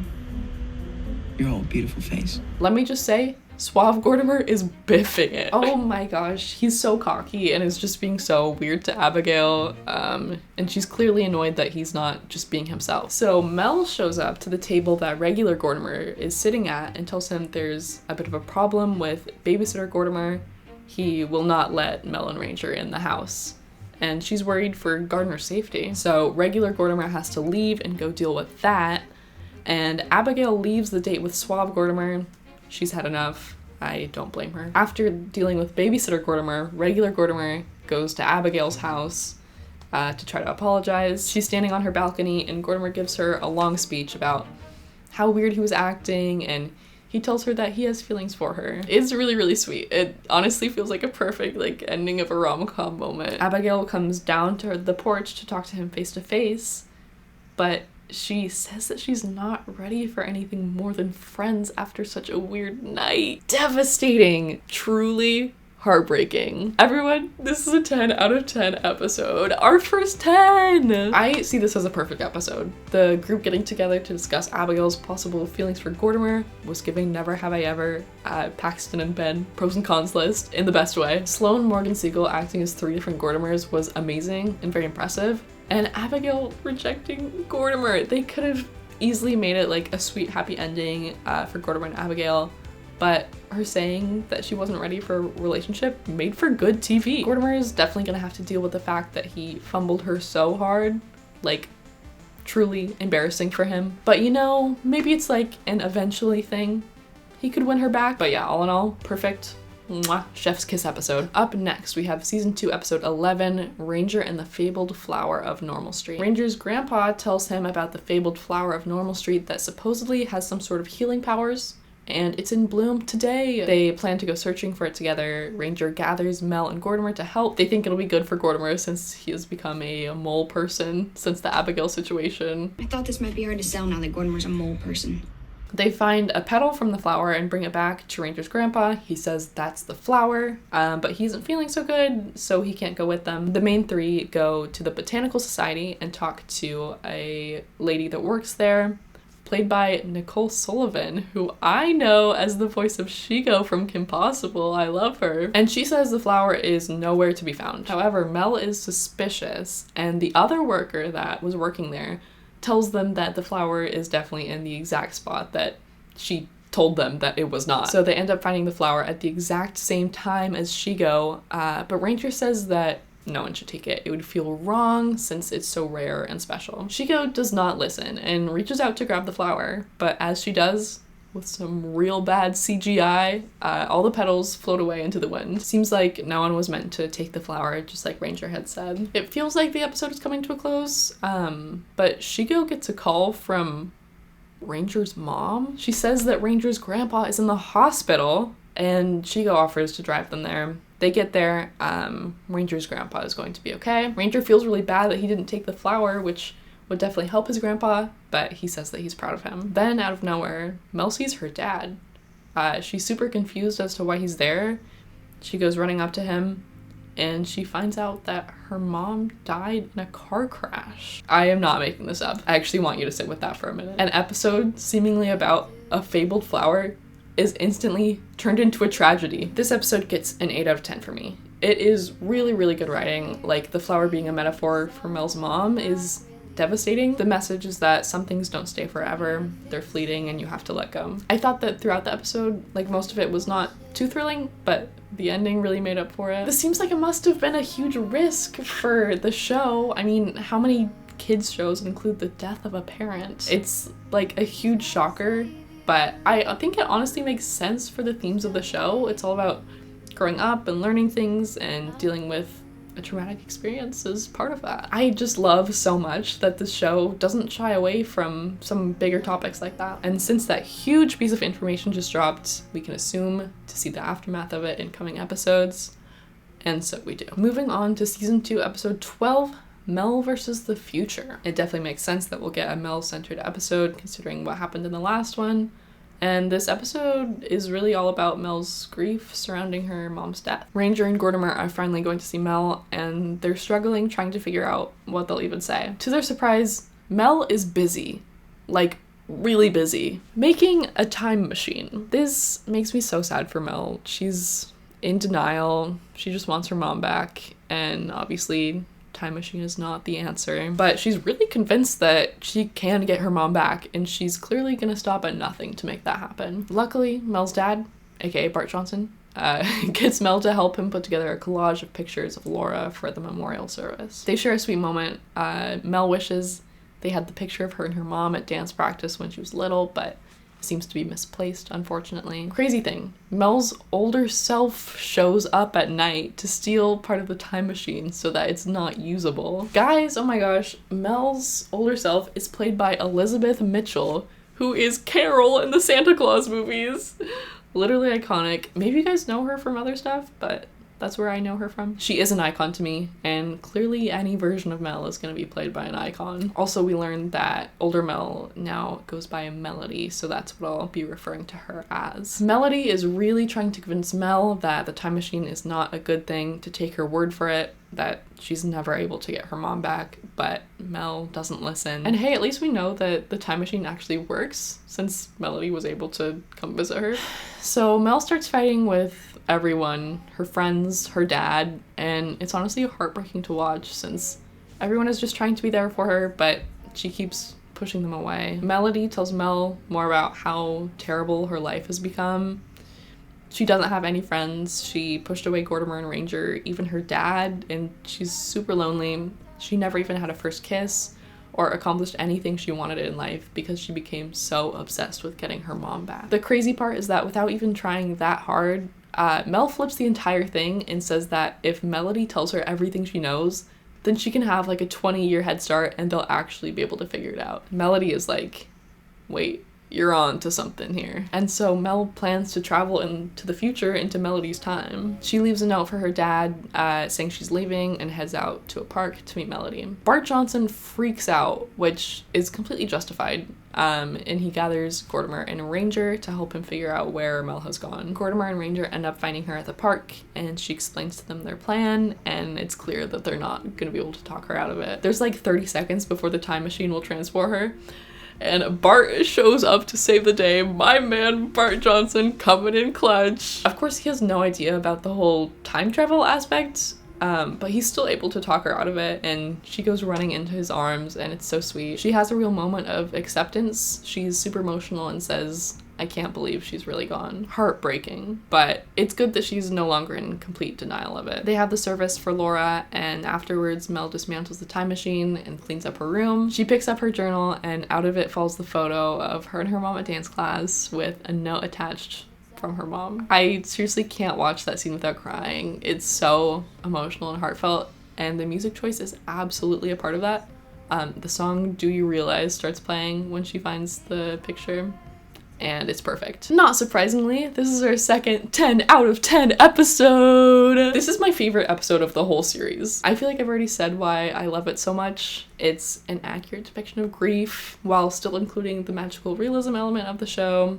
your whole beautiful face. Let me just say, Suave Gortimer is biffing it. Oh my gosh, he's so cocky and is just being so weird to Abigail, and she's clearly annoyed that he's not just being himself. So Mel shows up to the table that regular Gortimer is sitting at and tells him there's a bit of a problem with babysitter Gortimer. He will not let Mel and Ranger in the house, and she's worried for Gardner's safety. So regular Gortimer has to leave and go deal with that, and Abigail leaves the date with Suave Gortimer. She's had enough. I don't blame her. After dealing with babysitter Gortimer, regular Gortimer goes to Abigail's house to try to apologize. She's standing on her balcony and Gortimer gives her a long speech about how weird he was acting, and he tells her that he has feelings for her. It's really, really sweet. It honestly feels like a perfect ending of a rom-com moment. Abigail comes down to the porch to talk to him face to face, but she says that she's not ready for anything more than friends after such a weird night. Devastating. Truly heartbreaking. Everyone, this is a 10 out of 10 episode. Our first 10! I see this as a perfect episode. The group getting together to discuss Abigail's possible feelings for Gortimer was giving Never Have I Ever, Paxton and Ben pros and cons list in the best way. Sloane, Morgan Siegel acting as 3 different Gortimers was amazing and very impressive. And Abigail rejecting Gortimer. They could have easily made it like a sweet happy ending for Gortimer and Abigail, but her saying that she wasn't ready for a relationship made for good TV. Gortimer is definitely gonna have to deal with the fact that he fumbled her so hard, like truly embarrassing for him. But you know, maybe it's like an eventually thing. He could win her back. But yeah, all in all, perfect. Mwah, chef's kiss episode. Up next, we have season 2, episode 11, Ranger and the Fabled Flower of Normal Street. Ranger's grandpa tells him about the fabled flower of Normal Street that supposedly has some sort of healing powers, and it's in bloom today. They plan to go searching for it together. Ranger gathers Mel and Gortimer to help. They think it'll be good for Gortimer since he has become a mole person since the Abigail situation. I thought this might be hard to sell now that Gortimer's a mole person. They find a petal from the flower and bring it back to Ranger's grandpa. He says that's the flower, but he isn't feeling so good, so he can't go with them. The main 3 go to the Botanical Society and talk to a lady that works there, played by Nicole Sullivan, who I know as the voice of Shigo from Kim Possible. I love her. And she says the flower is nowhere to be found. However, Mel is suspicious, and the other worker that was working there tells them that the flower is definitely in the exact spot that she told them that it was not. So they end up finding the flower at the exact same time as Shigo, but Ranger says that no one should take it. It would feel wrong since it's so rare and special. Shigo does not listen and reaches out to grab the flower, but as she does, with some real bad CGI, all the petals float away into the wind. Seems like no one was meant to take the flower, just like Ranger had said. It feels like the episode is coming to a close, but Shigo gets a call from Ranger's mom. She says that Ranger's grandpa is in the hospital, and Shigo offers to drive them there. They get there, Ranger's grandpa is going to be okay. Ranger feels really bad that he didn't take the flower, which would definitely help his grandpa, but he says that he's proud of him. Then, out of nowhere, Mel sees her dad. She's super confused as to why he's there. She goes running up to him, and she finds out that her mom died in a car crash. I am not making this up. I actually want you to sit with that for a minute. An episode seemingly about a fabled flower is instantly turned into a tragedy. This episode gets an 8 out of 10 for me. It is really, really good writing. Like, the flower being a metaphor for Mel's mom is devastating. The message is that some things don't stay forever, they're fleeting, and you have to let go. I thought that throughout the episode, like, most of it was not too thrilling, but the ending really made up for it. This seems like it must have been a huge risk for the show. I mean, how many kids shows include the death of a parent. It's like a huge shocker, but I think it honestly makes sense for the themes of the show. It's all about growing up and learning things and dealing with a traumatic experience as part of that. I just love so much that this show doesn't shy away from some bigger topics like that. And since that huge piece of information just dropped, we can assume to see the aftermath of it in coming episodes. And so we do. Moving on to season 2, episode 12, Mel versus the future. It definitely makes sense that we'll get a Mel-centered episode considering what happened in the last one. And this episode is really all about Mel's grief surrounding her mom's death. Ranger and Gortimer are finally going to see Mel, and they're struggling trying to figure out what they'll even say. To their surprise, Mel is busy. Like, really busy. Making a time machine. This makes me so sad for Mel. She's in denial. She just wants her mom back, and obviously time machine is not the answer, but she's really convinced that she can get her mom back, and she's clearly gonna stop at nothing to make that happen. Luckily, Mel's dad, aka Bart Johnson, gets Mel to help him put together a collage of pictures of Laura for the memorial service. They share a sweet moment. Mel wishes they had the picture of her and her mom at dance practice when she was little, but seems to be misplaced, unfortunately. Crazy thing, Mel's older self shows up at night to steal part of the time machine so that it's not usable. Guys, oh my gosh, Mel's older self is played by Elizabeth Mitchell, who is Carol in the Santa Claus movies. Literally iconic. Maybe you guys know her from other stuff, but that's where I know her from. She is an icon to me, and clearly any version of Mel is going to be played by an icon. Also, we learned that older Mel now goes by Melody, so that's what I'll be referring to her as. Melody is really trying to convince Mel that the time machine is not a good thing, to take her word for it, that she's never able to get her mom back, but Mel doesn't listen. And hey, at least we know that the time machine actually works, since Melody was able to come visit her. So Mel starts fighting with everyone, her friends, her dad, and it's honestly heartbreaking to watch since everyone is just trying to be there for her, but she keeps pushing them away. Melody tells Mel more about how terrible her life has become. She doesn't have any friends. She pushed away Gortimer and Ranger, even her dad, and she's super lonely. She never even had a first kiss or accomplished anything she wanted in life because she became so obsessed with getting her mom back. The crazy part is that without even trying that hard, Mel flips the entire thing and says that if Melody tells her everything she knows, then she can have like a 20-year head start and they'll actually be able to figure it out. Melody is like, wait, you're on to something here. And so Mel plans to travel into the future, into Melody's time. She leaves a note for her dad saying she's leaving and heads out to a park to meet Melody. Bart Johnson freaks out, which is completely justified. And he gathers Gortimer and Ranger to help him figure out where Mel has gone. Gortimer and Ranger end up finding her at the park, and she explains to them their plan, and it's clear that they're not gonna be able to talk her out of it. There's like 30 seconds before the time machine will transport her, and Bart shows up to save the day. My man, Bart Johnson, coming in clutch. Of course, he has no idea about the whole time travel aspect, but he's still able to talk her out of it, and she goes running into his arms, and it's so sweet. She has a real moment of acceptance. She's super emotional and says, I can't believe she's really gone. Heartbreaking, but it's good that she's no longer in complete denial of it. They have the service for Laura, and afterwards Mel dismantles the time machine and cleans up her room. She picks up her journal, and out of it falls the photo of her and her mom at dance class with a note attached from her mom. I seriously can't watch that scene without crying. It's so emotional and heartfelt, and the music choice is absolutely a part of that. The song Do You Realize starts playing when she finds the picture, and it's perfect. Not surprisingly, this is our second 10 out of 10 episode. This is my favorite episode of the whole series. I feel like I've already said why I love it so much. It's an accurate depiction of grief while still including the magical realism element of the show.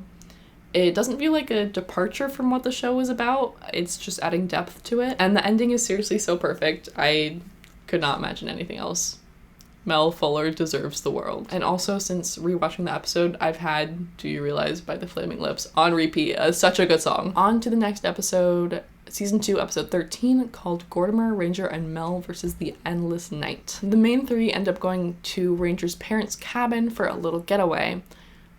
It doesn't feel like a departure from what the show is about. It's just adding depth to it. And the ending is seriously so perfect. I could not imagine anything else. Mel Fuller deserves the world. And also, since rewatching the episode, I've had Do You Realize by the Flaming Lips on repeat. Such a good song. On to the next episode, season 2, episode 13, called Gortimer, Ranger, and Mel versus the Endless Night. The main three end up going to Ranger's parents' cabin for a little getaway,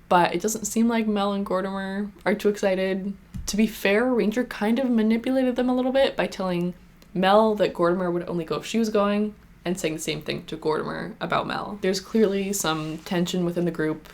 but it doesn't seem like Mel and Gortimer are too excited. To be fair, Ranger kind of manipulated them a little bit by telling Mel that Gortimer would only go if she was going, and saying the same thing to Gortimer about Mel. There's clearly some tension within the group.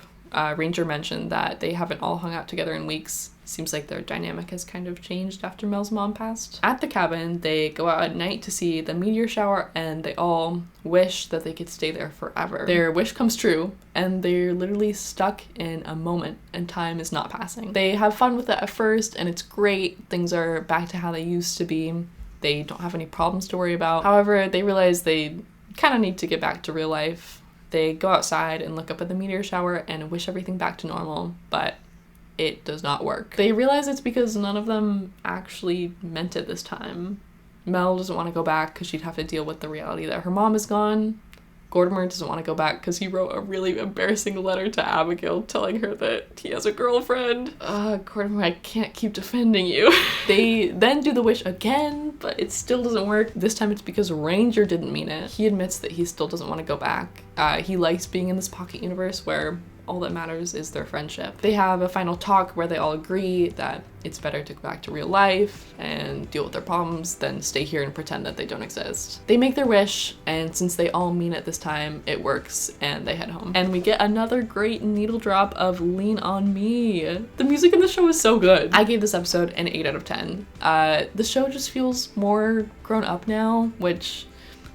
Ranger mentioned that they haven't all hung out together in weeks. Seems like their dynamic has kind of changed after Mel's mom passed. At the cabin, they go out at night to see the meteor shower, and they all wish that they could stay there forever. Their wish comes true, and they're literally stuck in a moment, and time is not passing. They have fun with it at first, and it's great. Things are back to how they used to be. They don't have any problems to worry about. However, they realize they kind of need to get back to real life. They go outside and look up at the meteor shower and wish everything back to normal, but it does not work. They realize it's because none of them actually meant it this time. Mel doesn't want to go back because she'd have to deal with the reality that her mom is gone. Gortimer doesn't want to go back because he wrote a really embarrassing letter to Abigail telling her that he has a girlfriend. Gortimer, I can't keep defending you. They then do the wish again, but it still doesn't work. This time it's because Ranger didn't mean it. He admits that he still doesn't want to go back. He likes being in this pocket universe where all that matters is their friendship. They have a final talk where they all agree that it's better to go back to real life and deal with their problems than stay here and pretend that they don't exist. They make their wish, and since they all mean it this time, it works, and they head home. And we get another great needle drop of Lean On Me. The music in the show is so good. I gave this episode an 8 out of 10. The show just feels more grown up now, which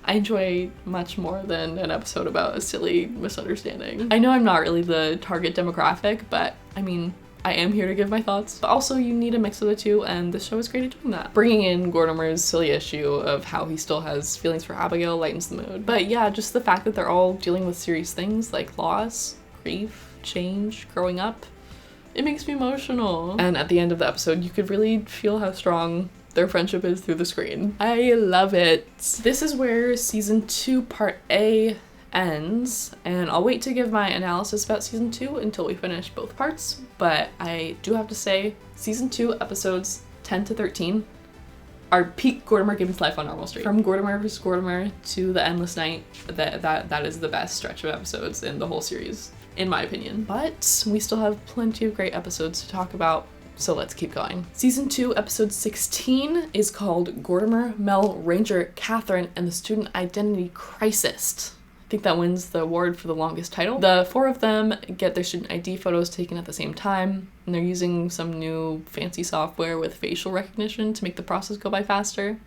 I enjoy much more than an episode about a silly misunderstanding. I know I'm not really the target demographic, but I mean, I am here to give my thoughts. But also, you need a mix of the two, and this show is great at doing that. Bringing in Gortimer's silly issue of how he still has feelings for Abigail lightens the mood. But yeah, just the fact that they're all dealing with serious things like loss, grief, change, growing up, it makes me emotional. And at the end of the episode, you could really feel how strong their friendship is through the screen. I love it. This is where season 2 part A ends, and I'll wait to give my analysis about season 2 until we finish both parts, but I do have to say season 2 episodes 10 to 13 are peak Gortimer Gibbon's life on Normal Street. From Gortimer vs. Gortimer to The Endless Night, that is the best stretch of episodes in the whole series, in my opinion. But we still have plenty of great episodes to talk about, so let's keep going. Season 2, episode 16 is called Gortimer, Mel, Ranger, Catherine, and the Student Identity Crisis. I think that wins the award for the longest title. The 4 of them get their student ID photos taken at the same time, and they're using some new fancy software with facial recognition to make the process go by faster.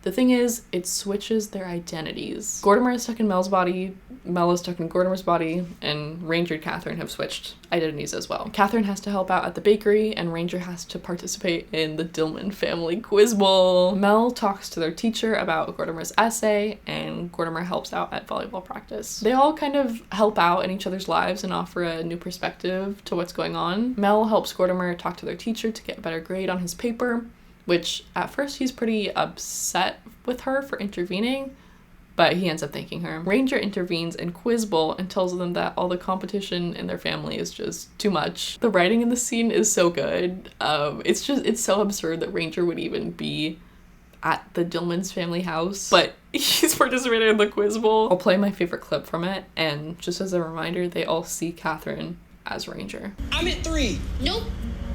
The thing is, it switches their identities. Gortimer is stuck in Mel's body, Mel is stuck in Gortimer's body, and Ranger and Catherine have switched identities as well. Catherine has to help out at the bakery, and Ranger has to participate in the Dillman family quiz bowl. Mel talks to their teacher about Gortimer's essay, and Gortimer helps out at volleyball practice. They all kind of help out in each other's lives and offer a new perspective to what's going on. Mel helps Gortimer talk to their teacher to get a better grade on his paper, which at first he's pretty upset with her for intervening, but he ends up thanking her. Ranger intervenes in Quiz Bowl and tells them that all the competition in their family is just too much. The writing in the scene is so good. It's so absurd that Ranger would even be at the Dillman's family house, but he's participating in the Quiz Bowl. I'll play my favorite clip from it, and just as a reminder, they all see Catherine as Ranger. I'm at 3. Nope.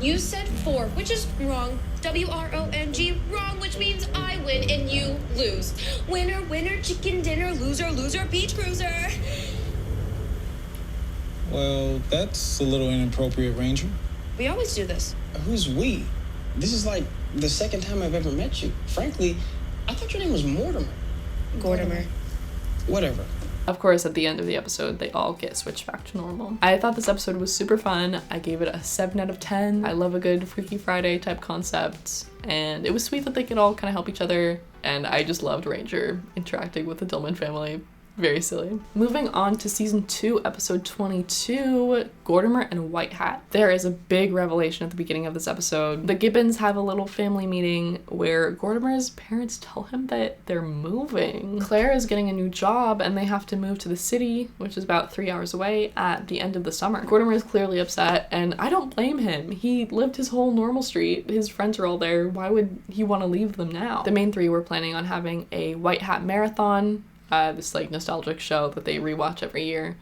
You said 4, which is wrong. W-R-O-N-G, wrong, which means I win and you lose. Winner, winner, chicken dinner, loser, loser, beach cruiser. Well, that's a little inappropriate, Ranger. We always do this. Who's we? This is like the second time I've ever met you. Frankly, I thought your name was Mortimer. Gortimer. Whatever. Of course, at the end of the episode, they all get switched back to normal. I thought this episode was super fun. I gave it a 7 out of 10. I love a good Freaky Friday type concept, and it was sweet that they could all kind of help each other, and I just loved Ranger interacting with the Dillman family. Very silly. Moving on to season 2, episode 22, Gortimer and White Hat. There is a big revelation at the beginning of this episode. The Gibbons have a little family meeting where Gortimer's parents tell him that they're moving. Claire is getting a new job and they have to move to the city, which is about 3 hours away, at the end of the summer. Gortimer is clearly upset, and I don't blame him. He lived his whole Normal Street. His friends are all there. Why would he want to leave them now? The main 3 were planning on having a White Hat marathon, this like nostalgic show that they rewatch every year.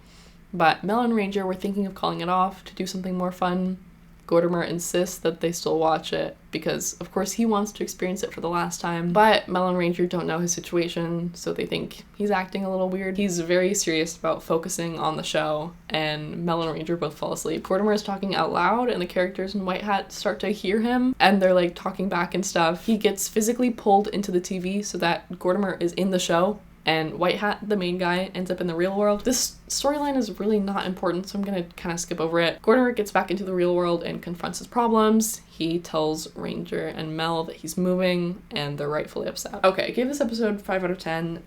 But Mel and Ranger were thinking of calling it off to do something more fun. Gortimer insists that they still watch it because, of course, he wants to experience it for the last time. But Mel and Ranger don't know his situation, so they think he's acting a little weird. He's very serious about focusing on the show, and Mel and Ranger both fall asleep. Gortimer is talking out loud, and the characters in White Hat start to hear him, and they're like talking back and stuff. He gets physically pulled into the TV so that Gortimer is in the show, and White Hat, the main guy, ends up in the real world. This storyline is really not important, so I'm gonna kind of skip over it. Gortimer gets back into the real world and confronts his problems. He tells Ranger and Mel that he's moving, and they're rightfully upset. Okay, I gave this episode 5 out of 10.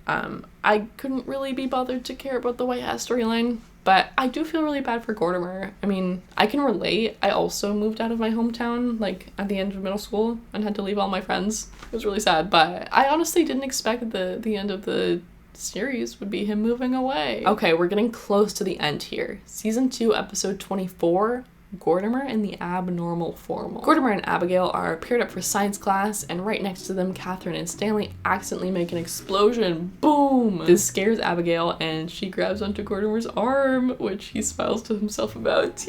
I couldn't really be bothered to care about the White Hat storyline, but I do feel really bad for Gortimer. I mean, I can relate. I also moved out of my hometown, like, at the end of middle school and had to leave all my friends. It was really sad, but I honestly didn't expect the end of the series would be him moving away. Okay, we're getting close to the end here. Season 2, episode 24, Gortimer and the Abnormal Formal. Gortimer and Abigail are paired up for science class, and right next to them, Catherine and Stanley accidentally make an explosion. Boom! This scares Abigail, and she grabs onto Gortimer's arm, which he smiles to himself about.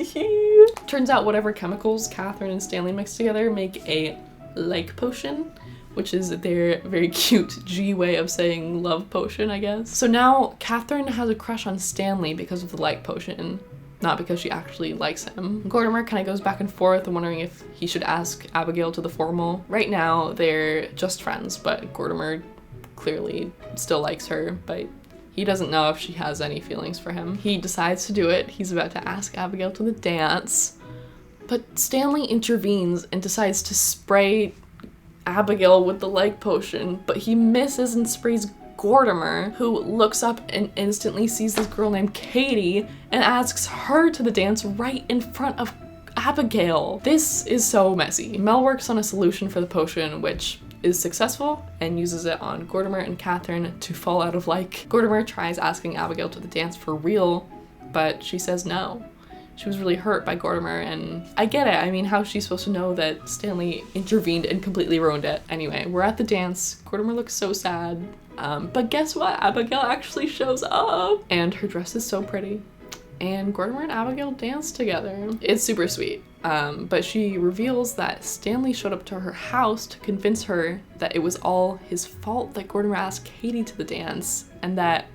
Turns out whatever chemicals Catherine and Stanley mix together make a like potion, which is their very cute G way of saying love potion, I guess. So now Catherine has a crush on Stanley because of the like potion, not because she actually likes him. Gortimer kind of goes back and forth, wondering if he should ask Abigail to the formal. Right now, they're just friends, but Gortimer clearly still likes her, but he doesn't know if she has any feelings for him. He decides to do it. He's about to ask Abigail to the dance, but Stanley intervenes and decides to spray Abigail with the like potion, but he misses and sprays Gortimer, who looks up and instantly sees this girl named Katie and asks her to the dance right in front of Abigail. This is so messy. Mel works on a solution for the potion, which is successful, and uses it on Gortimer and Catherine to fall out of like. Gortimer tries asking Abigail to the dance for real, but she says no. She was really hurt by Gortimer, and I get it. I mean, how's she supposed to know that Stanley intervened and completely ruined it? Anyway, we're at the dance. Gortimer looks so sad. But guess what? Abigail actually shows up, and her dress is so pretty. And Gortimer and Abigail dance together. It's super sweet. But she reveals that Stanley showed up to her house to convince her that it was all his fault that Gortimer asked Katie to the dance, and that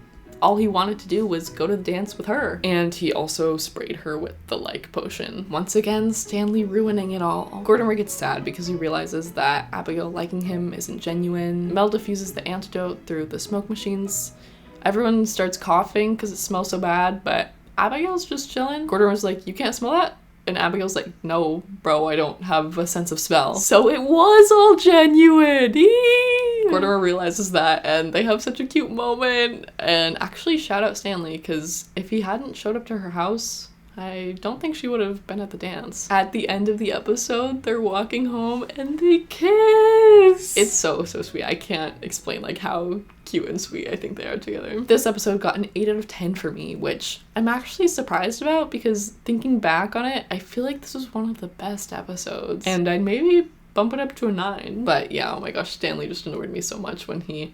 all he wanted to do was go to the dance with her. And he also sprayed her with the like potion. Once again, Stanley ruining it all. Gortimer gets sad because he realizes that Abigail liking him isn't genuine. Mel diffuses the antidote through the smoke machines. Everyone starts coughing because it smells so bad, but Abigail's just chilling. Gortimer's like, "You can't smell that?" And Abigail's like, "No, bro, I don't have a sense of smell." So it was all genuine. Gortimer realizes that, and they have such a cute moment. And actually, shout out Stanley, because if he hadn't showed up to her house, I don't think she would have been at the dance. At the end of the episode, they're walking home and they kiss. It's so sweet. I can't explain like how cute and sweet I think they are together. This episode got an 8 out of 10 for me, which I'm actually surprised about, because thinking back on it, I feel like this was one of the best episodes. And I'd maybe bump it up to a 9. But yeah, oh my gosh, Stanley just annoyed me so much when he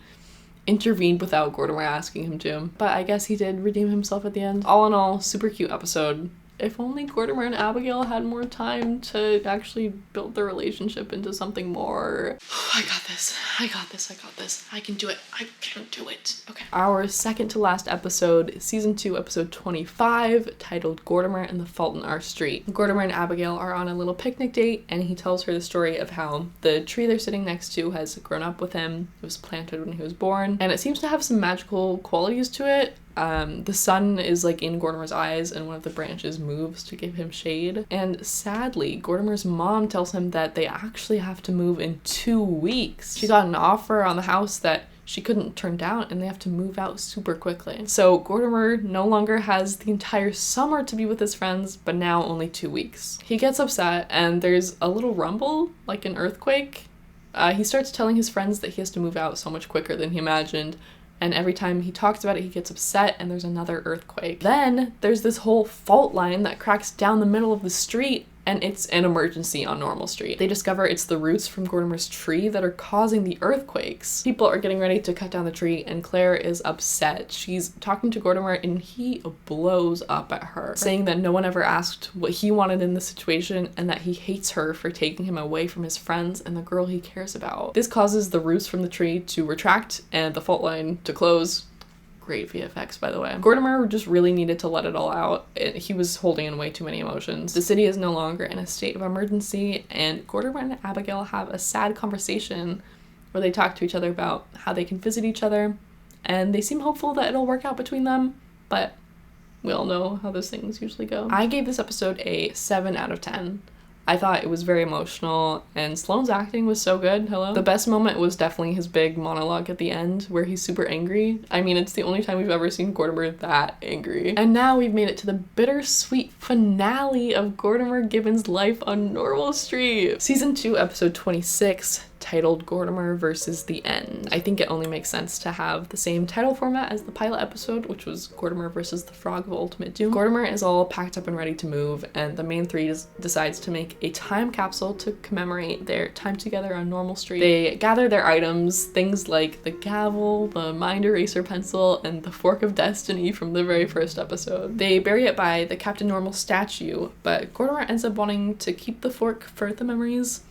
intervened without Gortimer asking him to. But I guess he did redeem himself at the end. All in all, super cute episode. If only Gortimer and Abigail had more time to actually build their relationship into something more. I got this. I got this. I got this. I can do it. I can do it. Okay. Our second to last episode, season 2, episode 25, titled Gortimer and the Fault in Our Street. Gortimer and Abigail are on a little picnic date, and he tells her the story of how the tree they're sitting next to has grown up with him. It was planted when he was born, and it seems to have some magical qualities to it. The sun is like in Gortimer's eyes, and one of the branches moves to give him shade. And sadly, Gortimer's mom tells him that they actually have to move in 2 weeks. She got an offer on the house that she couldn't turn down, and they have to move out super quickly. So Gortimer no longer has the entire summer to be with his friends, but now only 2 weeks. He gets upset, and there's a little rumble, like an earthquake. He starts telling his friends that he has to move out so much quicker than he imagined. And every time he talks about it, he gets upset, and there's another earthquake. Then there's this whole fault line that cracks down the middle of the street, and it's an emergency on Normal Street. They discover it's the roots from Gortimer's tree that are causing the earthquakes. People are getting ready to cut down the tree, and Claire is upset. She's talking to Gortimer, and he blows up at her, saying that no one ever asked what he wanted in this situation, and that he hates her for taking him away from his friends and the girl he cares about. This causes the roots from the tree to retract and the fault line to close. Great VFX, by the way. Gortimer just really needed to let it all out. He was holding in way too many emotions. The city is no longer in a state of emergency, and Gortimer and Abigail have a sad conversation where they talk to each other about how they can visit each other, and they seem hopeful that it'll work out between them, but we all know how those things usually go. I gave this episode a 7 out of 10. I thought it was very emotional, and Sloane's acting was so good. Hello. The best moment was definitely his big monologue at the end where he's super angry. I mean, it's the only time we've ever seen Gortimer that angry. And now we've made it to the bittersweet finale of Gortimer Gibbon's life on Normal Street. Season 2, episode 26, titled Gortimer versus the End. I think it only makes sense to have the same title format as the pilot episode, which was Gortimer versus the Frog of Ultimate Doom. Gortimer is all packed up and ready to move, and the main three decides to make a time capsule to commemorate their time together on Normal Street. They gather their items, things like the gavel, the mind eraser pencil, and the fork of destiny from the very first episode. They bury it by the Captain Normal statue, but Gortimer ends up wanting to keep the fork for the memories.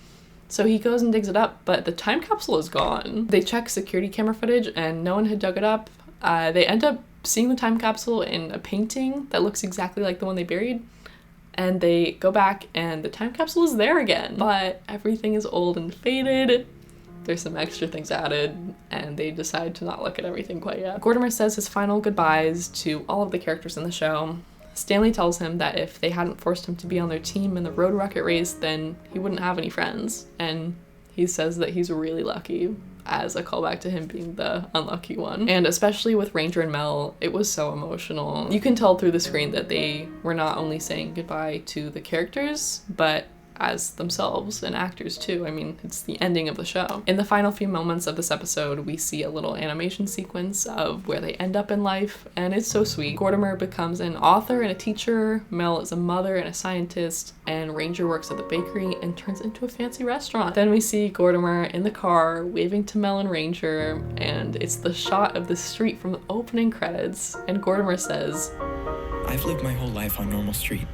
So he goes and digs it up, but the time capsule is gone. They check security camera footage and no one had dug it up. They end up seeing the time capsule in a painting that looks exactly like the one they buried. And they go back and the time capsule is there again, but everything is old and faded. There's some extra things added, and they decide to not look at everything quite yet. Gortimer says his final goodbyes to all of the characters in the show. Stanley tells him that if they hadn't forced him to be on their team in the road rocket race, then he wouldn't have any friends. And he says that he's really lucky, as a callback to him being the unlucky one. And especially with Ranger and Mel, it was so emotional. You can tell through the screen that they were not only saying goodbye to the characters, but as themselves and actors too. I mean, it's the ending of the show. In the final few moments of this episode, we see a little animation sequence of where they end up in life, and it's so sweet. Gortimer becomes an author and a teacher, Mel is a mother and a scientist, and Ranger works at the bakery and turns into a fancy restaurant. Then we see Gortimer in the car waving to Mel and Ranger, and it's the shot of the street from the opening credits, and Gortimer says, "I've lived my whole life on Normal Street.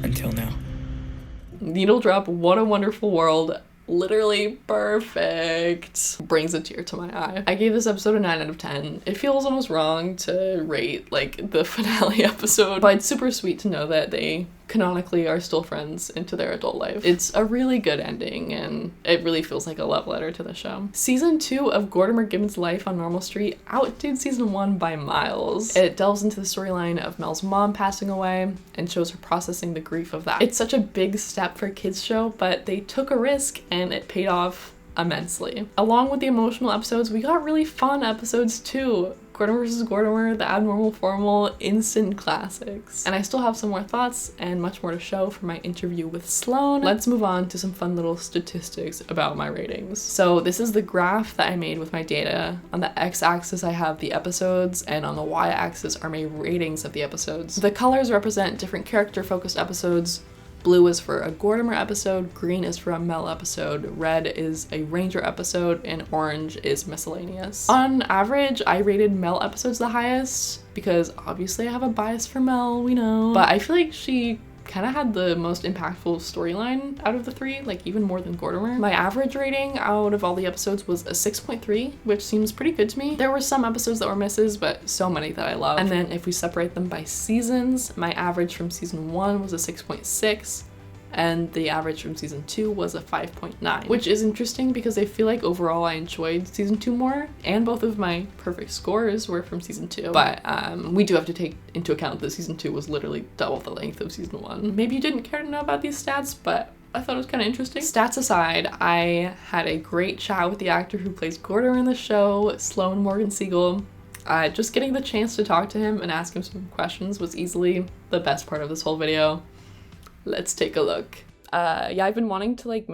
Until now." Needle drop, what a wonderful world. Literally perfect. Brings a tear to my eye. I gave this episode a 9 out of 10. It feels almost wrong to rate like the finale episode, but it's super sweet to know that they canonically are still friends into their adult life. It's a really good ending, and it really feels like a love letter to the show. Season 2 of Gortimer Gibbon's life on Normal Street outdid season 1 by miles. It delves into the storyline of Mel's mom passing away and shows her processing the grief of that. It's such a big step for a kids show, but they took a risk and it paid off immensely. Along with the emotional episodes, we got really fun episodes too. Gortimer vs. Gortimer, the Abnormal Formal, instant classics. And I still have some more thoughts and much more to show from my interview with Sloane. Let's move on to some fun little statistics about my ratings. So this is the graph that I made with my data. On the x-axis I have the episodes, and on the y-axis are my ratings of the episodes. The colors represent different character-focused episodes. Blue is for a Gortimer episode, green is for a Mel episode, red is a Ranger episode, and orange is miscellaneous. On average, I rated Mel episodes the highest because obviously I have a bias for Mel, we know. But I feel like she kind of had the most impactful storyline out of the three, like even more than Gortimer. My average rating out of all the episodes was a 6.3, which seems pretty good to me. There were some episodes that were misses, but so many that I love. And then if we separate them by seasons, my average from season 1 was a 6.6. and the average from season 2 was a 5.9, which is interesting because I feel like overall I enjoyed season 2 more, and both of my perfect scores were from season 2. But we do have to take into account that season 2 was literally double the length of season 1. Maybe you didn't care to know about these stats, but I thought it was kind of interesting. Stats aside, I had a great chat with the actor who plays Gortimer in the show, Sloane Morgan Siegel. Just getting the chance to talk to him and ask him some questions was easily the best part of this whole video. Let's take a look. Yeah, I've been wanting to like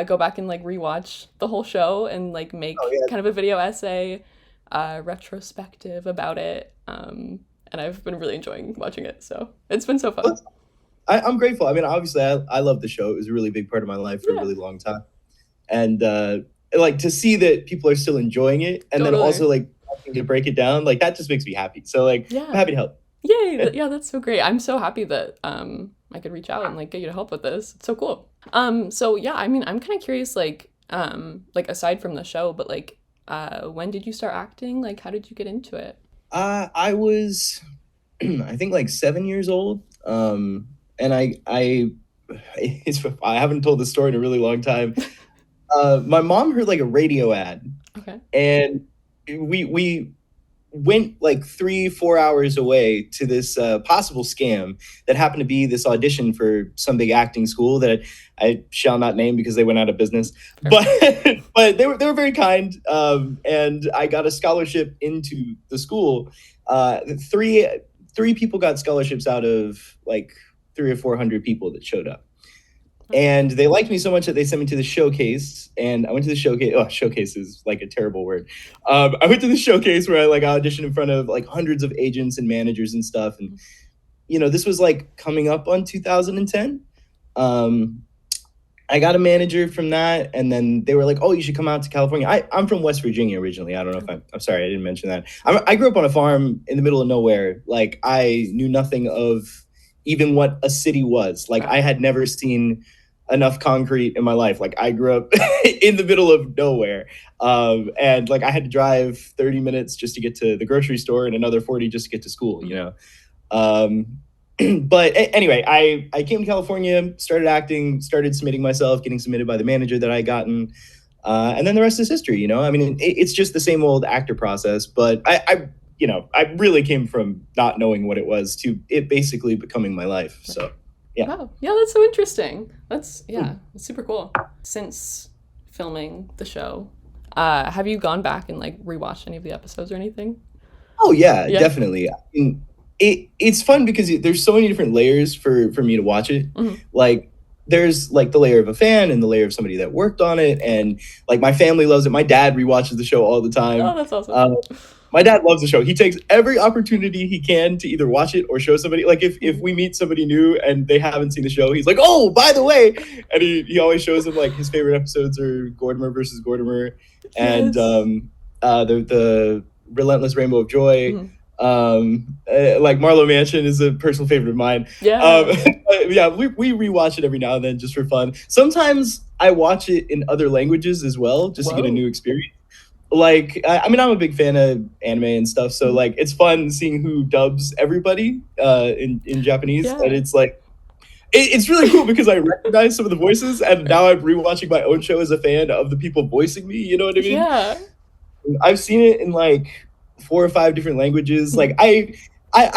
go back and like rewatch the whole show and like make kind of a video essay, retrospective about it. And and I've been really enjoying watching it. So it's been so fun. I'm grateful. I mean, obviously, I love the show. It was a really big part of my life for a really long time, and like to see that people are still enjoying it, and then also like to break it down, like that just makes me happy. So like, I'm happy to help. Yay! Yeah, that's so great. I'm so happy that I could reach out and like get you to help with this. It's so cool. So yeah, I mean, I'm kind of curious, like aside from the show, but like when did you start acting? Like, how did you get into it? I was, I think like 7 years old. And I haven't told this story in a really long time. My mom heard like a radio ad. Okay. And we went like 3-4 hours away to this possible scam that happened to be this audition for some big acting school that I shall not name because they went out of business. But they were very kind, and I got a scholarship into the school. Three people got scholarships out of like 300 or 400 people that showed up. And they liked me so much that they sent me to the showcase, and I went to the showcase. Oh, showcase is like a terrible word. I went to the showcase where I like auditioned in front of like hundreds of agents and managers and stuff. And, you know, this was like coming up on 2010. I got a manager from that, and then they were like, "Oh, you should come out to California." I'm from West Virginia originally. I don't know if I'm sorry, I didn't mention that. I grew up on a farm in the middle of nowhere. Like I knew nothing of even what a city was. Like I had never seen enough concrete in my life. Like I grew up in the middle of nowhere. And like I had to drive 30 minutes just to get to the grocery store and another 40 just to get to school, you know? But anyway, I came to California, started acting, started submitting myself, getting submitted by the manager that I gotten. And then the rest is history, you know? I mean, it's just the same old actor process, but I really came from not knowing what it was to it basically becoming my life. So yeah. Wow. Yeah, that's so interesting. It's super cool. Since filming the show, have you gone back and like rewatched any of the episodes or anything? Oh yeah. Definitely. I mean, it's fun because there's so many different layers for me to watch it. Mm-hmm. Like there's like the layer of a fan and the layer of somebody that worked on it, and like my family loves it. My dad rewatches the show all the time. Oh, that's awesome. My dad loves the show. He takes every opportunity he can to either watch it or show somebody. Like if we meet somebody new and they haven't seen the show, he's like, "Oh, by the way," and he always shows them like his favorite episodes are Gortimer versus Gortimer, and the Relentless Rainbow of Joy. Mm-hmm. Like Marlowe Mansion is a personal favorite of mine. Yeah, we rewatch it every now and then just for fun. Sometimes I watch it in other languages as well, just to get a new experience. Like, I mean, I'm a big fan of anime and stuff, so like it's fun seeing who dubs everybody in Japanese, and it's like it's really cool because I recognize some of the voices, and now I'm rewatching my own show as a fan of the people voicing me. You know what I mean? Yeah. I've seen it in like 4 or 5 different languages. Like I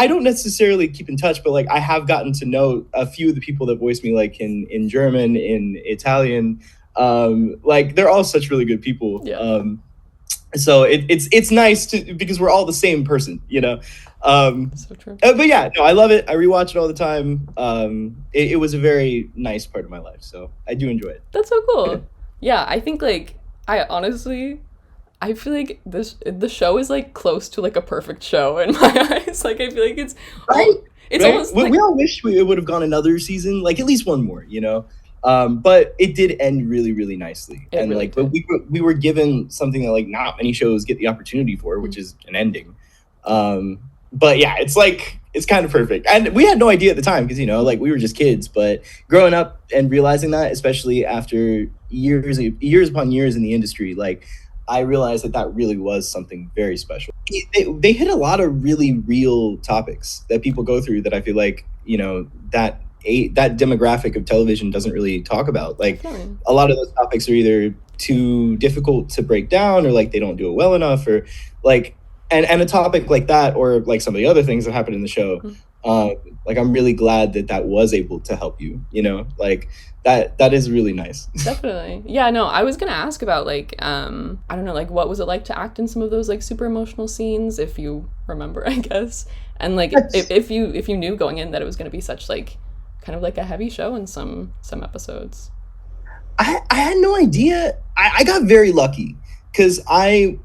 don't necessarily keep in touch, but like I have gotten to know a few of the people that voice me, like in German, in Italian. Like they're all such really good people. Yeah. So it's nice because we're all the same person, you know. So true. But yeah, no, I love it. I rewatch it all the time. It was a very nice part of my life, so I do enjoy it. That's so cool. Yeah, I think like I feel like the show is like close to like a perfect show in my eyes. Like I feel like it's right. It's right? Almost like, we all wish it would have gone another season, like at least one more, you know. But it did end really, really nicely. And really like, did. But we were given something that like not many shows get the opportunity for, which is an ending. But yeah, it's like, it's kind of perfect. And we had no idea at the time because, you know, like we were just kids, but growing up and realizing that, especially after years upon years in the industry, like I realized that really was something very special. They hit a lot of really real topics that people go through that I feel like, you know, that demographic of television doesn't really talk about. Like a lot of those topics are either too difficult to break down, or like they don't do it well enough, or like and a topic like that, or like some of the other things that happened in the show. Like I'm really glad that was able to help you, you know, like that is really nice. Definitely. Yeah, no, I was gonna ask about like I don't know, like what was it like to act in some of those like super emotional scenes, if you remember, I guess, and like if you knew going in that it was gonna be such like kind of like a heavy show in some episodes. I had no idea. I got very lucky because I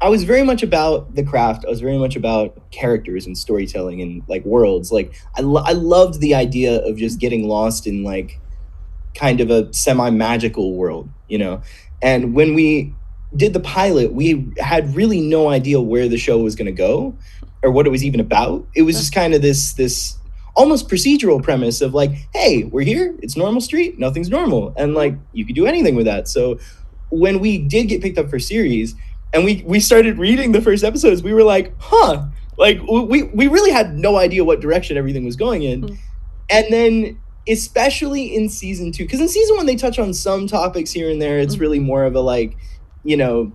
I was very much about the craft. I was very much about characters and storytelling and like worlds. Like I loved the idea of just getting lost in like kind of a semi-magical world, you know? And when we did the pilot, we had really no idea where the show was going to go or what it was even about. It was just kind of this almost procedural premise of like, hey, we're here. It's Normal Street. Nothing's normal. And like, you could do anything with that. So when we did get picked up for series and we started reading the first episodes, we were like, huh, like we really had no idea what direction everything was going in. And then especially in season 2, because in season 1 they touch on some topics here and there. It's really more of a like, you know,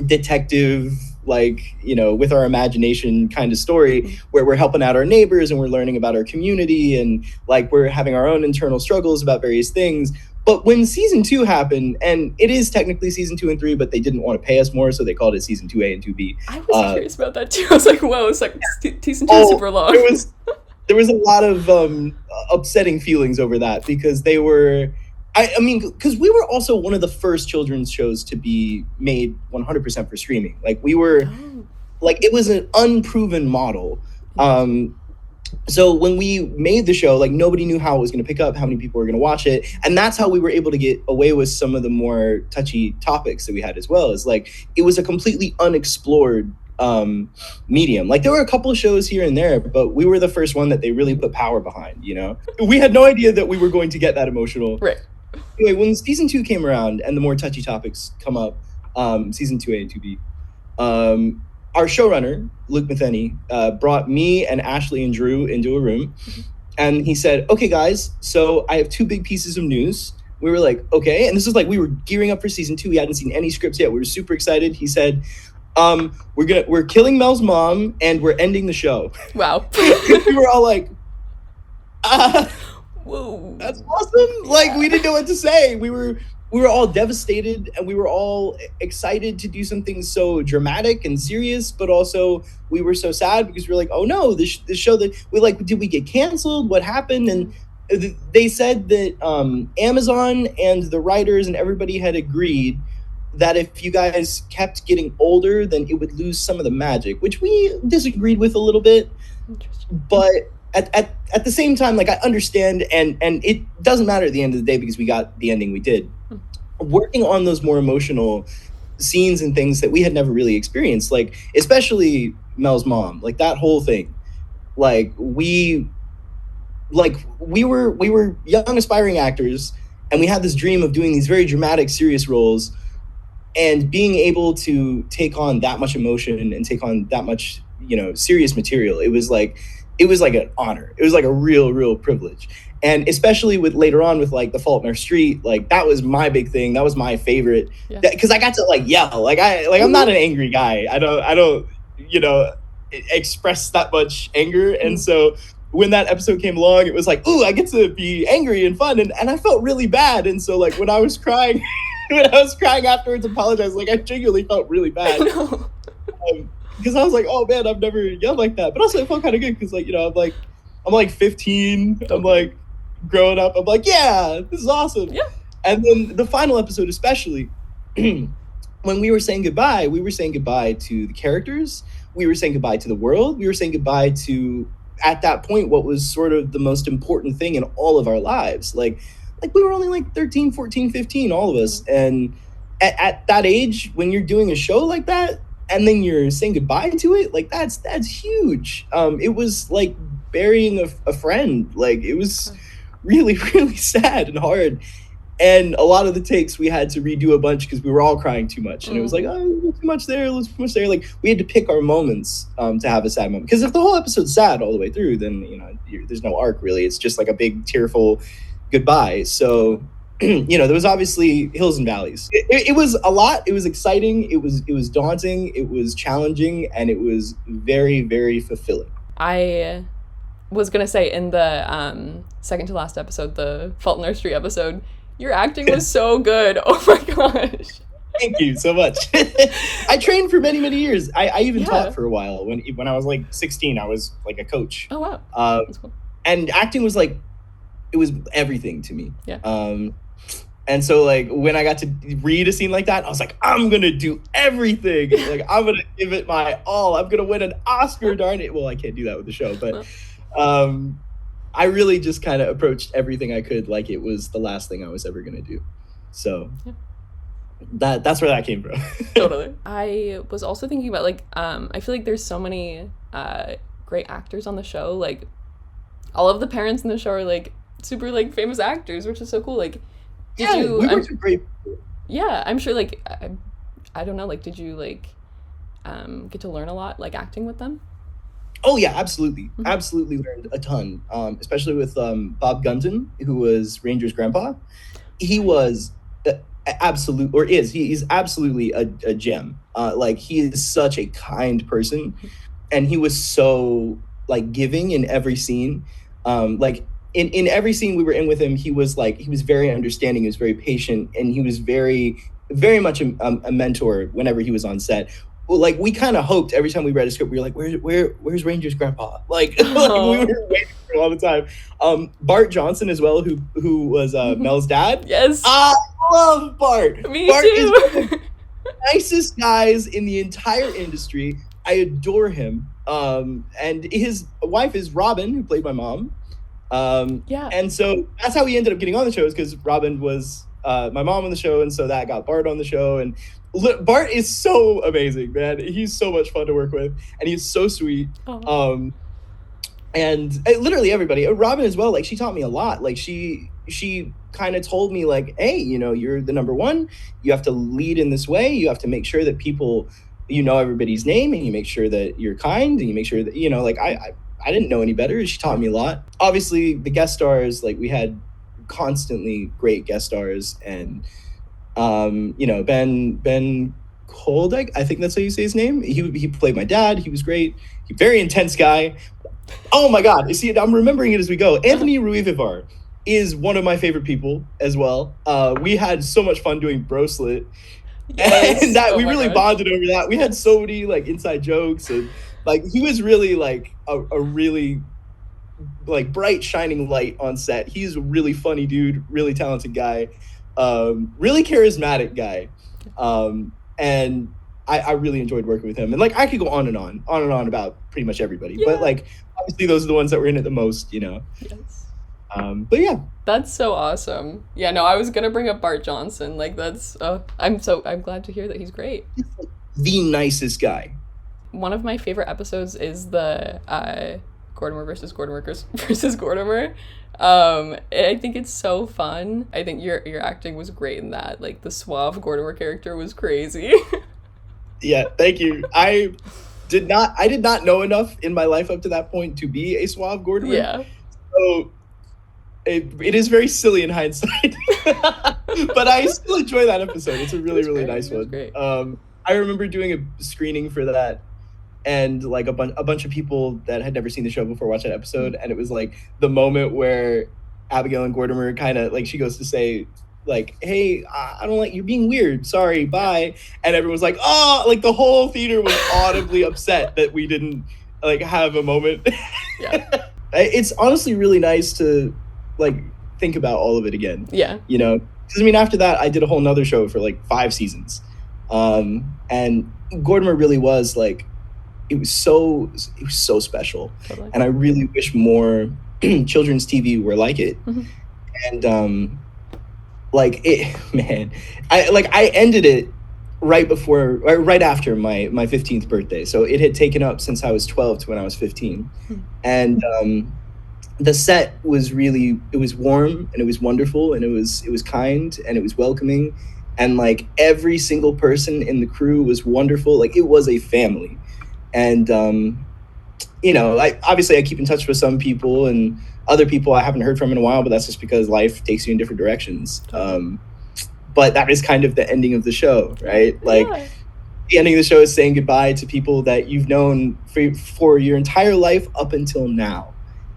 detective, like, you know, with our imagination kind of story where we're helping out our neighbors and we're learning about our community and like we're having our own internal struggles about various things. But when season 2 happened, and it is technically season 2 and 3, but they didn't want to pay us more, so they called it season 2A and 2B. I was curious about that too. I was like, whoa, it's like season 2 is super long. There was a lot of upsetting feelings over that because they were, I mean, because we were also one of the first children's shows to be made 100% for streaming. Like we were, like it was an unproven model. So when we made the show, like nobody knew how it was going to pick up, how many people were going to watch it. And that's how we were able to get away with some of the more touchy topics that we had as well. Is like, it was a completely unexplored medium. Like there were a couple of shows here and there, but we were the first one that they really put power behind, you know? We had no idea that we were going to get that emotional. Right. Anyway, when season 2 came around and the more touchy topics come up, season 2A and 2B, our showrunner, Luke Matheny, brought me and Ashley and Drew into a room and he said, okay guys, so I have 2 big pieces of news. We were like, okay. And this is like, we were gearing up for season 2. We hadn't seen any scripts yet. We were super excited. He said, we're killing Mel's mom and we're ending the show. Wow. We were all like, whoa, that's awesome. Like we didn't know what to say. We were all devastated and we were all excited to do something so dramatic and serious, but also we were so sad because we were like, oh no, this show that we like, did we get canceled? What happened? And they said that Amazon and the writers and everybody had agreed that if you guys kept getting older, then it would lose some of the magic, which we disagreed with a little bit. But at the same time, like I understand, and it doesn't matter at the end of the day because we got the ending we did. Working on those more emotional scenes and things that we had never really experienced, like especially Mel's mom, like that whole thing, like we were young aspiring actors, and we had this dream of doing these very dramatic, serious roles. And being able to take on that much emotion and take on that much, you know, serious material, it was like an honor. It was like a real privilege. And especially with later on with like The Fault in Our Street, like that was my big thing. That was my favorite because I got to like yell. Like I'm not an angry guy. I don't, you know, express that much anger. And so when that episode came along, it was like, ooh, I get to be angry and fun. And I felt really bad. And so like when I was crying, afterwards, apologized, like I genuinely felt really bad. Because I was like, oh man, I've never yelled like that. But also it felt kind of good because like, you know, I'm like 15. I'm like growing up. I'm like, yeah, this is awesome. Yeah. And then the final episode, especially, when we were saying goodbye to the characters. We were saying goodbye to the world. We were saying goodbye to, at that point, what was sort of the most important thing in all of our lives. Like we were only like 13, 14, 15, all of us. And at that age, when you're doing a show like that, and then you're saying goodbye to it, like that's huge. It was like burying a friend. Like it was really, really sad and hard. And a lot of the takes we had to redo a bunch because we were all crying too much. And it was like, oh, too much there, too much there. Like we had to pick our moments to have a sad moment. Because if the whole episode's sad all the way through, then, you know, there's no arc really. It's just like a big tearful goodbye. So, you know, there was obviously hills and valleys. It was a lot. It was exciting. It was daunting. It was challenging. And it was very, very fulfilling. I was going to say in the second to last episode, the Fault in Our Street episode, your acting was so good. Oh my gosh. Thank you so much. I trained for many, many years. I even taught for a while. When I was like 16, I was like a coach. Oh wow. That's cool. And acting was like, it was everything to me. Yeah. And so like when I got to read a scene like that, I was like, I'm gonna do everything. Like I'm gonna give it my all. I'm gonna win an Oscar, darn it. Well, I can't do that with the show, but I really just kind of approached everything I could like it was the last thing I was ever gonna do. So that's where that came from. Totally. I was also thinking about like I feel like there's so many great actors on the show. Like all of the parents in the show are like super like famous actors, which is so cool. Like we worked with great people. Yeah, I'm sure like I don't know, like did you like get to learn a lot like acting with them? Oh yeah, absolutely. Absolutely learned a ton. Especially with Bob Gunton, who was Ranger's grandpa. He was he's absolutely a gem. Like he is such a kind person, and he was so like giving in every scene. Like in every scene we were in with him, he was very understanding, he was very patient, and he was very, very much a mentor whenever he was on set. Well, like we kind of hoped every time we read a script, we were like, where's Ranger's grandpa? Like, we were waiting for it all the time. Bart Johnson as well, who was Mel's dad. Yes. I love Bart. Me Bart too. is one of the nicest guys in the entire industry. I adore him. And his wife is Robin, who played my mom. And so that's how we ended up getting on the show, is because Robin was my mom on the show, and so that got Bart on the show. And Bart is so amazing, man. He's so much fun to work with, and he's so sweet. And literally everybody, Robin as well, like she taught me a lot. Like she kind of told me like, hey, you know, you're the number one, you have to lead in this way, you have to make sure that people, you know, everybody's name, and you make sure that you're kind, and you make sure that, you know, like I didn't know any better. She taught me a lot. Obviously the guest stars, like we had constantly great guest stars, and you know, Ben Koldeck, I think that's how you say his name. He played my dad. He was great. Very intense guy. Oh my God. You see, I'm remembering it as we go. Anthony Ruivivar is one of my favorite people as well. We had so much fun doing Broslit. Yes. And that we really bonded over that. We had so many like inside jokes, and like he was really like a really like bright shining light on set. He's a really funny dude, really talented guy, really charismatic guy. And I really enjoyed working with him. And like I could go on and on about pretty much everybody. Yeah. But like obviously those are the ones that were in it the most, you know. Yes. But yeah. That's so awesome. Yeah, no, I was gonna bring up Bart Johnson. Like that's I'm glad to hear that he's great. He's like the nicest guy. One of my favorite episodes is the Gortimer versus Gortimer. I think it's so fun. I think your acting was great in that. Like the suave Gortimer character was crazy. Yeah, thank you. I did not know enough in my life up to that point to be a suave Gortimer. Yeah. So it is very silly in hindsight. But I still enjoy that episode. It's a really nice one. Great. I remember doing a screening for that, and like a bunch of people that had never seen the show before watched that episode, and it was like the moment where Abigail and Gortimer kind of like, she goes to say like, hey, I don't like, you're being weird, sorry, bye, and everyone was like, oh, like the whole theater was audibly upset that we didn't like have a moment. Yeah. It's honestly really nice to like think about all of it again. Yeah. You know, because I mean after that I did a whole nother show for like 5 seasons, and Gortimer really was like, it was so special. Totally. And I really wish more children's TV were like it. Mm-hmm. And like it, man, I ended it right after my 15th birthday. So it had taken up since I was 12 to when I was 15. Mm-hmm. And the set was really, it was warm and it was wonderful, and it was kind and it was welcoming, and like every single person in the crew was wonderful. Like it was a family. And, you know, I keep in touch with some people, and other people I haven't heard from in a while, but that's just because life takes you in different directions. But that is kind of the ending of the show, right? Like the ending of the show is saying goodbye to people that you've known for your entire life up until now.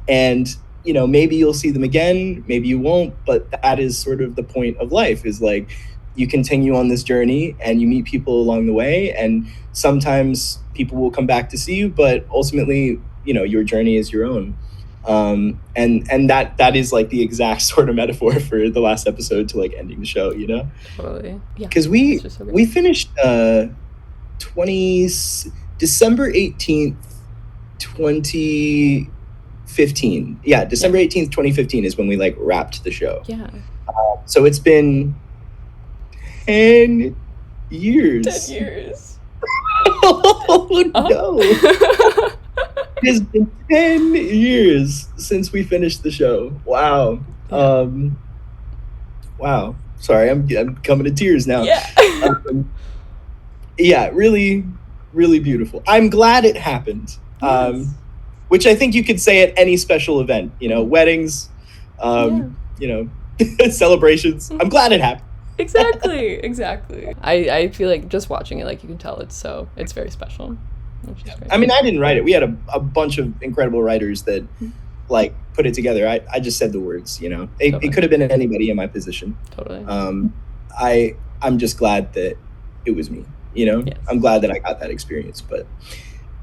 And, you know, maybe you'll see them again, maybe you won't, but that is sort of the point of life, is like you continue on this journey and you meet people along the way, and sometimes people will come back to see you, but ultimately, you know, your journey is your own. And that is like the exact sort of metaphor for the last episode to like ending the show, you know? Totally. Yeah. Because we finished December 18th, 2015. Yeah, December 18th, 2015 is when we like wrapped the show. Yeah. So it's been 10 years. 10 years. Oh no. It's been 10 years since we finished the show. Wow. Wow. Sorry, I'm coming to tears now. Yeah. Yeah, really, really beautiful. I'm glad it happened. Yes. Which I think you could say at any special event, you know, weddings, you know, celebrations. I'm glad it happened. Exactly. I feel like just watching it, like you can tell it's very special. Which is great. I mean, I didn't write it. We had a bunch of incredible writers that like put it together. I just said the words, you know. It could have been anybody in my position. Totally. I'm just glad that it was me, you know. Yes. I'm glad that I got that experience, but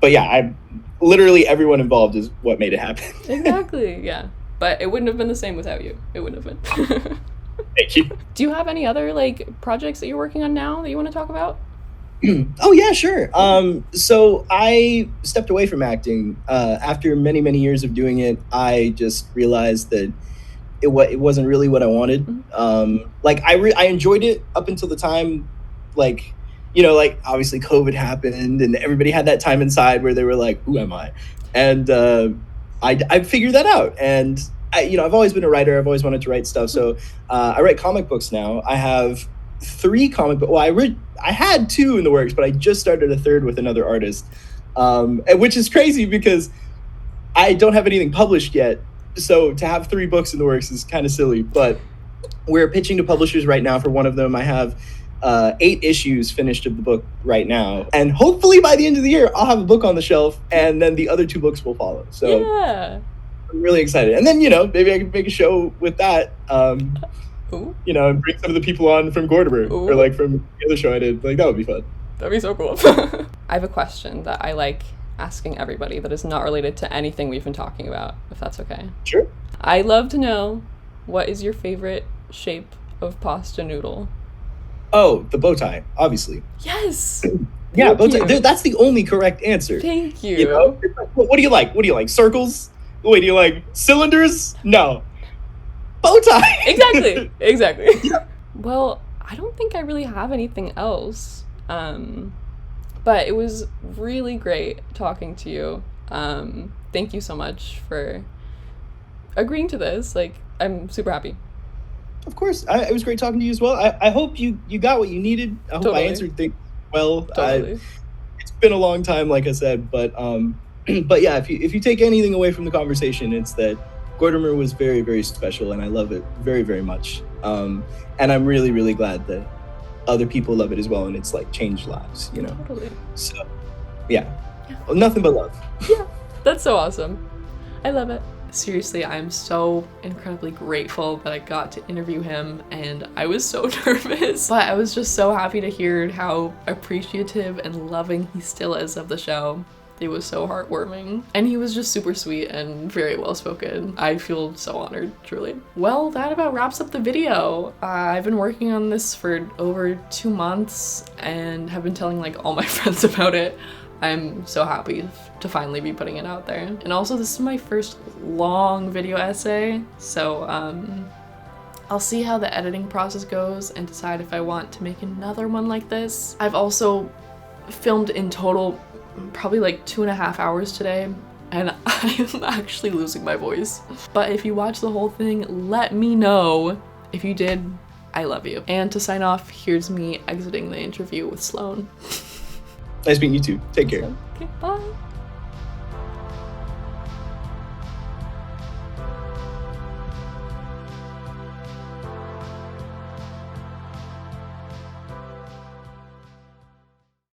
yeah, literally everyone involved is what made it happen. Exactly. Yeah. But it wouldn't have been the same without you. It wouldn't have been. Thank you. Do you have any other like projects that you're working on now that you want to talk about? Oh yeah, sure. So I stepped away from acting after many, many years of doing it. I just realized that it wasn't really what I wanted. Like I enjoyed it up until the time, like, you know, like obviously COVID happened and everybody had that time inside where they were like, who am I? And I figured that out. And I've always been a writer. I've always wanted to write stuff. So I write comic books now. I have 3 comic books. Well, I had 2 in the works, but I just started a 3rd with another artist, which is crazy because I don't have anything published yet. So to have 3 books in the works is kind of silly, but we're pitching to publishers right now for one of them. I have 8 issues finished of the book right now. And hopefully by the end of the year, I'll have a book on the shelf and then the other 2 books will follow. So yeah. I'm really excited. And then, you know, maybe I can make a show with that. You know, and bring some of the people on from Gortimer or like from the other show I did. Like, that would be fun. That'd be so cool. I have a question that I like asking everybody that is not related to anything we've been talking about, if that's okay. Sure. I love to know, what is your favorite shape of pasta noodle? Oh, the bow tie, obviously. Yes. Yeah, bow tie. That's the only correct answer. Thank you. You know? What do you like? What do you like? Circles? Wait, do you like cylinders? No. Bow tie. Exactly. Yeah. Well, I don't think I really have anything else. But it was really great talking to you. Thank you so much for agreeing to this. Like, I'm super happy. Of course. It was great talking to you as well. I hope you got what you needed. I hope I answered things well. Totally. It's been a long time, like I said, but yeah, if you take anything away from the conversation, it's that Gortimer was very, very special, and I love it very, very much. And I'm really, really glad that other people love it as well, and it's like changed lives, you know. Totally. So, yeah. Well, nothing but love. Yeah, that's so awesome. I love it. Seriously, I'm so incredibly grateful that I got to interview him, and I was so nervous, but I was just so happy to hear how appreciative and loving he still is of the show. It was so heartwarming, and he was just super sweet and very well spoken. I feel so honored, truly. Well, that about wraps up the video. I've been working on this for over 2 months and have been telling like all my friends about it. I'm so happy to finally be putting it out there. And also, this is my first long video essay, so I'll see how the editing process goes and decide if I want to make another one like this. I've also filmed in total probably like 2.5 hours today, and I am actually losing my voice. But if you watch the whole thing, let me know. If you did, I love you. And to sign off, here's me exiting the interview with Sloane. Nice meeting you too. Take care. Okay, bye.